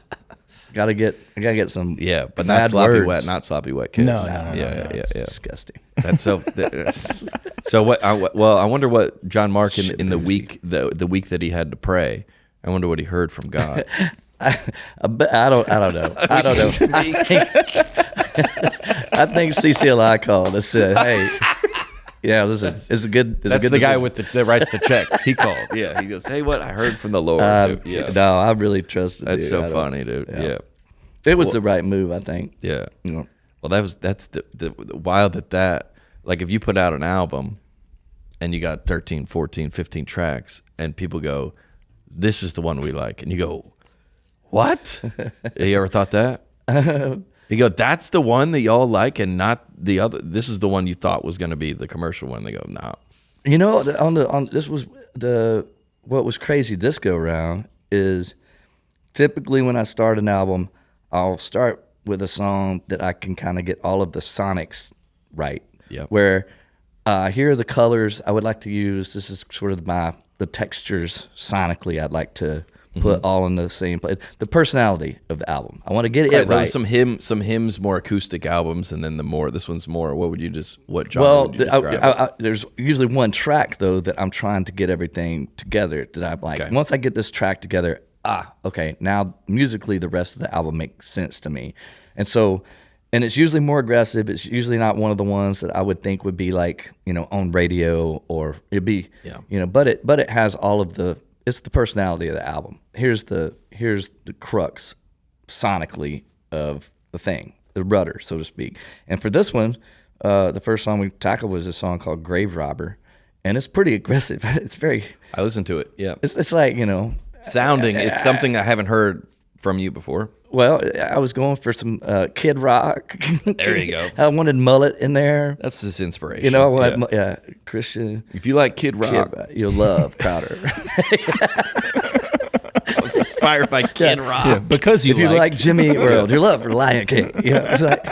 I gotta get some. Yeah, but not sloppy wet, not sloppy wet kiss. No. Yeah. It's disgusting. That's so. So what? I wonder what John Mark in the week that he had to pray. I wonder what he heard from God. I don't know. I don't know. I think CCLI called and said, "Hey, yeah, listen, it's a good." That's good the guy that writes the checks. He called. Yeah, he goes, "Hey, what? I heard from the Lord." Yeah. No, I really trusted. That's so funny, dude. Yeah. It was the right move, I think. Yeah. Well, that's the wild that like if you put out an album and you got 13, 14, 15 tracks and people go, "This is the one we like," and you go, What? You ever thought that? You go, that's the one that y'all like and not the other. This is the one you thought was going to be the commercial one. They go, no. You know, this was what was crazy this go around is typically when I start an album, I'll start with a song that I can kind of get all of the sonics right. Yeah. Where here are the colors I would like to use. This is sort of the textures sonically I'd like to put all in the same place. The personality of the album. I want to get it right. Some hymns, more acoustic albums, and then this one's more. What genre would you describe? There's usually one track though that I'm trying to get everything together. That I'm like, once I get this track together, okay, now musically the rest of the album makes sense to me, and it's usually more aggressive. It's usually not one of the ones that I would think would be like on radio or it'd be but it has all of the. It's the personality of the album. Here's the crux sonically of the thing, the rudder, so to speak. And for this one, the first song we tackled was a song called Grave Robber, and it's pretty aggressive. It's very. I listened to it. Yeah, it's like sounding. It's something I haven't heard from you before. Well, I was going for some Kid Rock. There you go. I wanted mullet in there. That's his inspiration. I wanted, Christian. If you like Kid Rock, you'll love Crowder. I was inspired by Kid Rock. Yeah, because if you like Jimmy World, you'll love Lion King. It's like,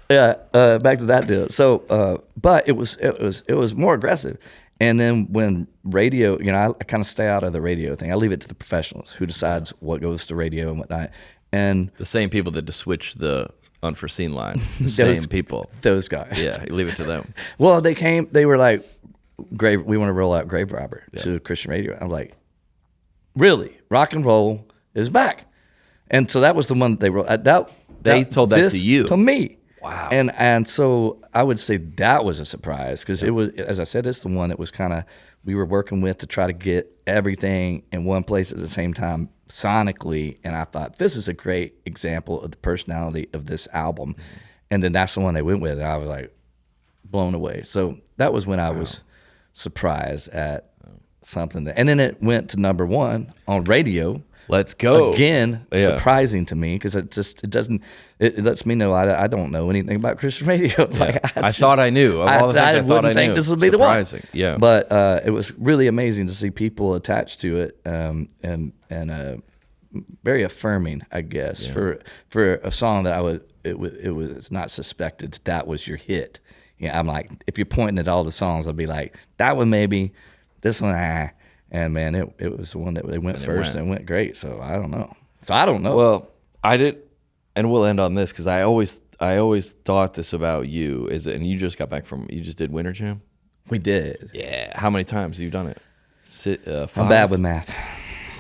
back to that deal. So, but it was more aggressive. And then when radio, I kind of stay out of the radio thing. I leave it to the professionals who decides what goes to radio and whatnot. And the same people that switch the unforeseen line, same people. Those guys. Yeah, you leave it to them. Well, they were like, we want to roll out Grave Robber to Christian radio. I'm like, really? Rock and roll is back. And so that was the one they wrote. They told that to you. To me. Wow. And so I would say that was a surprise because it was, as I said, it's the one that was kind of, we were working with to try to get everything in one place at the same time sonically. And I thought, this is a great example of the personality of this album. And then that's the one they went with. And I was like blown away. So that was when I was surprised at something. And then it went to number one on radio. Let's go. Again, surprising to me because it lets me know I don't know anything about Christian radio. Like, I thought I knew. Of all the things I wouldn't think this would be the one. Yeah. But it was really amazing to see people attached to it and very affirming, I guess, for a song that it was not suspected that was your hit. I'm like, if you're pointing at all the songs, I'll be like, that one maybe, this one, And man, it was the one that they went first and went great. So I don't know. Well, I did, and we'll end on this because I always thought this about you. And you just got back you just did Winter Jam? We did. Yeah. How many times have you done it? 5? I'm bad with math.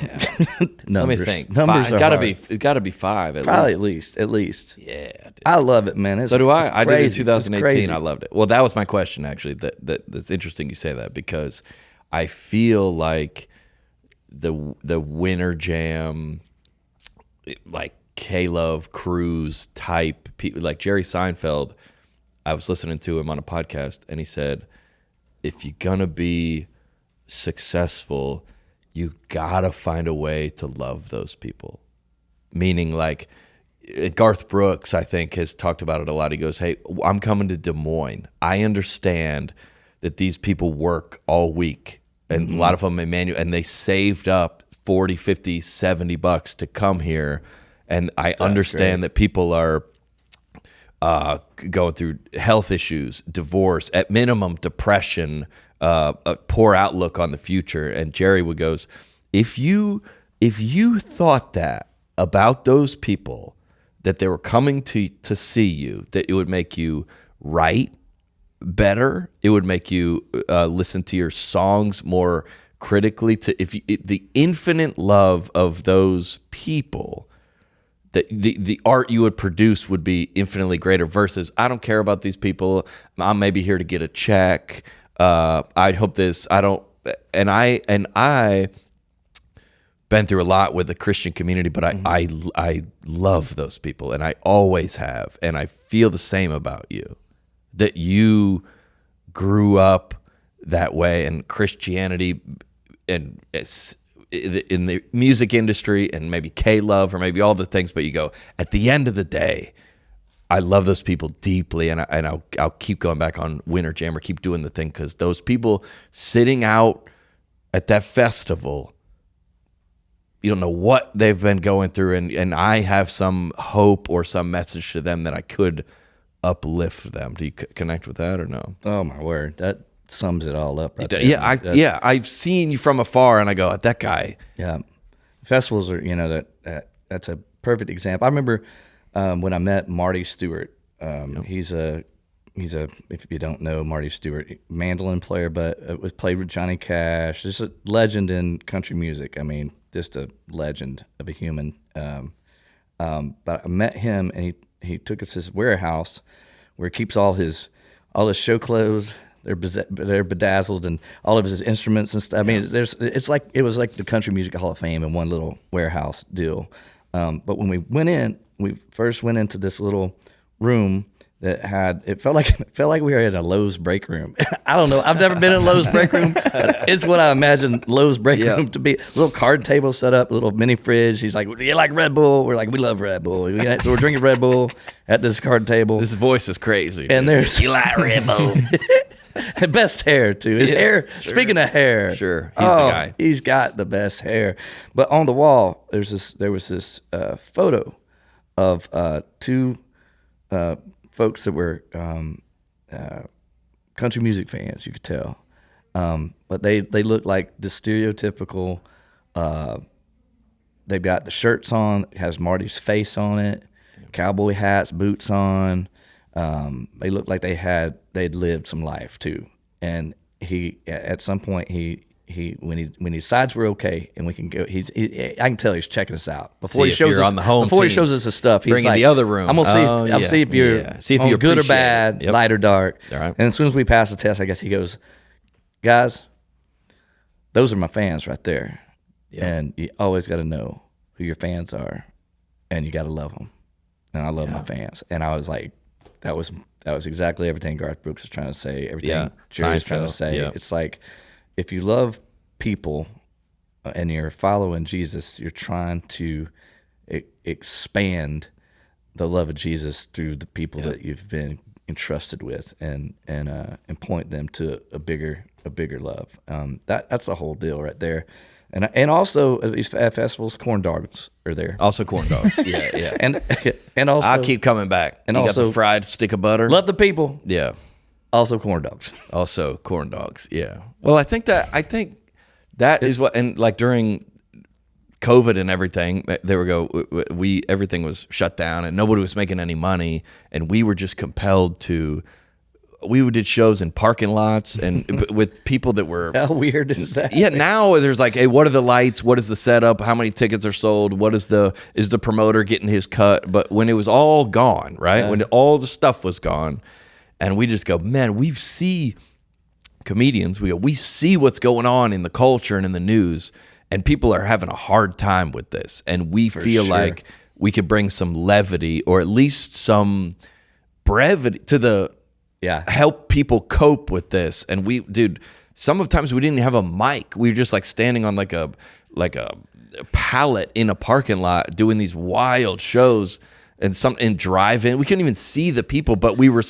Yeah. Let me think. Numbers are it gotta be 5 at Probably least. at least. Yeah. Dude. I love it, man. So do I. I did it in crazy. 2018. I loved it. Well, that was my question actually. That's interesting you say that because I feel like the Winter Jam, like K-Love Cruise type people, like Jerry Seinfeld. I was listening to him on a podcast, and he said, "If you're gonna be successful, you gotta find a way to love those people." Meaning, like Garth Brooks, I think, has talked about it a lot. He goes, "Hey, I'm coming to Des Moines. I understand that these people work all week." And a lot of them and they saved up $40, $50, $70 to come here. And I understand that people are going through health issues, divorce, at minimum depression, a poor outlook on the future. And Jerry goes, if you thought that about those people, that they were coming to see you, that it would make you write better, it would make you listen to your songs more critically, the infinite love of those people, that the art you would produce would be infinitely greater versus I don't care about these people, I'm maybe here to get a check, I hope this, I don't, and I been through a lot with the Christian community, but I love those people, and I always have, and I feel the same about you. That you grew up that way, and Christianity and in the music industry and maybe K-Love or maybe all the things, but you go, at the end of the day, I love those people deeply, and I'll keep going back on Winter Jam or keep doing the thing because those people sitting out at that festival, you don't know what they've been going through, and I have some hope or some message to them that I could uplift them. Do you connect with that or no? Oh my word, that sums it all up. Right there. Yeah, I've seen you from afar, and I go, that guy. Yeah, festivals are that's a perfect example. I remember when I met Marty Stewart. He's a if you don't know Marty Stewart, mandolin player, but was played with Johnny Cash. Just a legend in country music. I mean, just a legend of a human. But I met him, and he took us to his warehouse where he keeps all his show clothes. They're bedazzled, and all of his instruments and stuff. I mean, it was like the Country Music Hall of Fame in one little warehouse deal. But when we first went into this little room that it felt like we were in a Lowe's break room. I don't know. I've never been in a Lowe's break room. It's what I imagine Lowe's break room to be. Little card table set up, little mini fridge. He's like, "Do you like Red Bull?" We're like, "We love Red Bull." So we're drinking Red Bull at this card table. This voice is crazy. And there's you like Red Bull. Best hair too. His hair. Sure. Speaking of hair, sure, he's the guy. He's got the best hair. But on the wall, there was this photo of two folks that were country music fans. You could tell, but they look like the stereotypical. They've got the shirts on. It has Marty's face on it. Cowboy hats, boots on. They looked like they'd lived some life too. And he at some point when he decides we're okay and we can go, I can tell he's checking us out before he shows us the stuff. He's bring like, in the other room. I'm gonna see if you're good or bad, light or dark. Right. And as soon as we pass the test, I guess he goes, guys, those are my fans right there. Yeah. And you always got to know who your fans are, and you got to love them. And I love my fans. And I was like, that was exactly everything Garth Brooks was trying to say. Everything Jerry was trying to say. Yeah. It's like, if you love people and you're following Jesus, you're trying to expand the love of Jesus through the people that you've been entrusted with, and point them to a bigger love. That's the whole deal right there. And also at these festivals, corn dogs are there. Also corn dogs. Yeah. And also I'll keep coming back. And you also got the fried stick of butter. Love the people. Yeah. Also corn dogs. Also corn dogs. Yeah. Well, I think that is what, and like during COVID and everything, everything was shut down and nobody was making any money, and we were just compelled to. We did shows in parking lots and with people that were. How weird is that? Yeah, now there's like, hey, what are the lights? What is the setup? How many tickets are sold? What is the promoter getting his cut? But when it was all gone, right? Yeah. When all the stuff was gone, and we just go, man, we see comedians. We see what's going on in the culture and in the news, and people are having a hard time with this, and we feel like we could bring some levity or at least some brevity to the. Yeah, help people cope with this. And sometimes we didn't have a mic. We were just like standing on like a pallet in a parking lot doing these wild shows and drive-in. We couldn't even see the people, but we were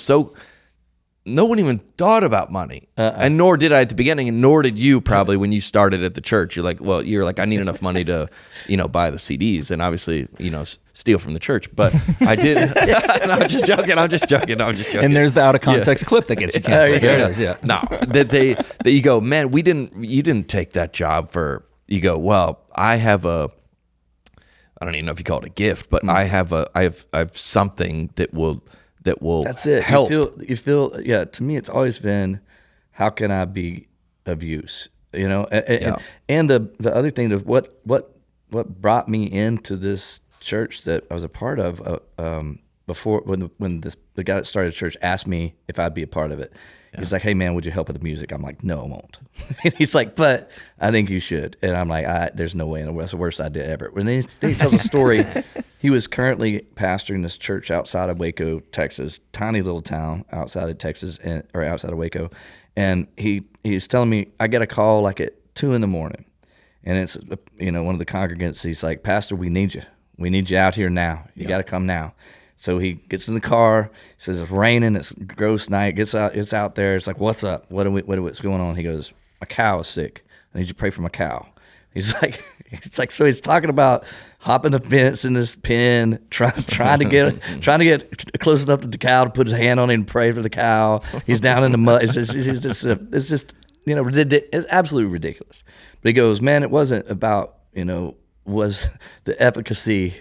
no one even thought about money. And nor did I at the beginning, and nor did you probably when you started at the church. You're like, I need enough money to, buy the CDs and obviously, steal from the church. But I did. And I'm just joking. And there's the out of context clip that gets you canceled. There it is. Yeah. No, that you go, man, you didn't take that job for. You go, well, I have I don't even know if you call it a gift, but I have something that will. That's it. Help. You feel. Yeah. To me, it's always been, how can I be of use? And the other thing of what brought me into this church that I was a part of before when the guy that started the church asked me if I'd be a part of it. Yeah. He's like, hey man, would you help with the music? I'm like, no, I won't. And he's like, but I think you should. And I'm like, there's no way in the world. That's the worst idea ever. When he tells a story, he was currently pastoring this church outside of Waco, Texas, tiny little town outside of Texas outside of Waco. And he was telling me, I get a call like at 2 a.m. And it's, one of the congregants, he's like, Pastor, we need you out here now. You got to come now. So he gets in the car, says it's raining, it's a gross night, it's out there. It's like, what's up? What's going on? He goes, my cow is sick. I need you to pray for my cow. He's like, so he's talking about hopping the fence in this pen, trying to get close enough to the cow to put his hand on it and pray for the cow. He's down in the mud. It's just it's absolutely ridiculous. But he goes, man, it wasn't about, was the efficacy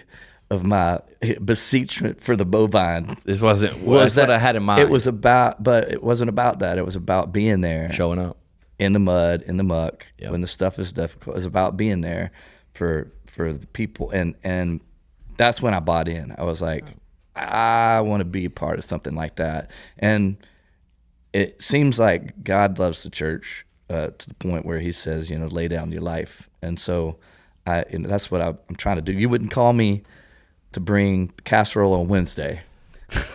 of my beseechment for the bovine. This wasn't what I had in mind. It wasn't about that. It was about being there, showing up in the mud, in the muck, when the stuff is difficult. It's about being there for the people, and that's when I bought in. I was like, I want to be a part of something like that. And it seems like God loves the church to the point where He says, lay down your life. And so that's what I'm trying to do. You wouldn't call me to bring casserole on Wednesday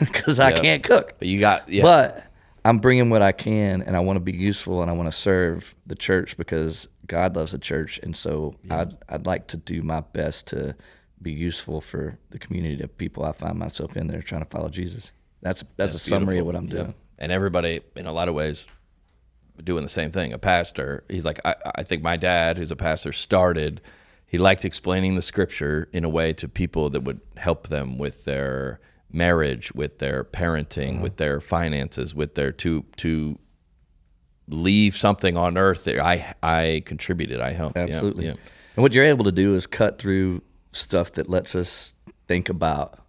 because I can't cook. But I'm bringing what I can, and I want to be useful, and I want to serve the church because God loves the church. And so I'd like to do my best to be useful for the community of people I find myself in there trying to follow Jesus. That's a summary of what I'm doing. And everybody, in a lot of ways, doing the same thing. A pastor, he's like, I think my dad, who's a pastor, he liked explaining the scripture in a way to people that would help them with their marriage, with their parenting, with their finances, with their to leave something on earth that I contributed, I helped. Absolutely. Yeah. And what you're able to do is cut through stuff that lets us think about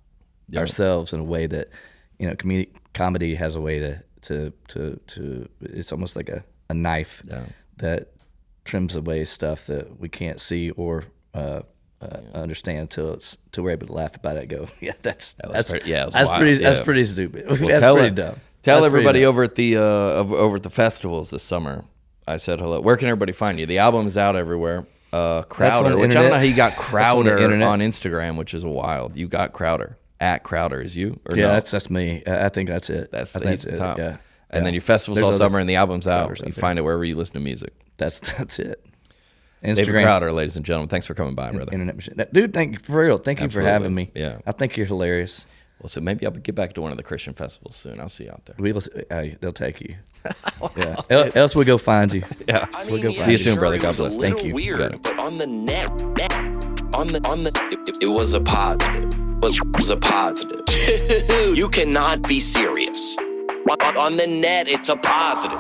ourselves in a way that, comedy has a way to it's almost like a knife that trims away stuff that we can't see or understand until we're able to laugh about it and go, that's pretty stupid. Well, that's pretty dumb. Tell everybody over at the festivals this summer, I said hello. Where can everybody find you? The album is out everywhere. Crowder, which I don't know how you got Crowder on Instagram, which is wild. You got Crowder. At Crowder is you? Or no? That's me. I think that's it. That's the top. Yeah. And then your festivals all summer and the album's out. You find it wherever you listen to music. That's it. Instagram. David Crowder, ladies and gentlemen. Thanks for coming by, brother. Internet machine. Dude, thank you for real. Thank you for having me. Yeah. I think you're hilarious. Well, so maybe I'll get back to one of the Christian festivals soon. I'll see you out there. They'll take you. Yeah. Else we'll go find you. Yeah. We'll go find see you soon, brother. God bless. Thank you. Weird, but on the net, it was a positive. It was a positive. You cannot be serious. On the net, it's a positive.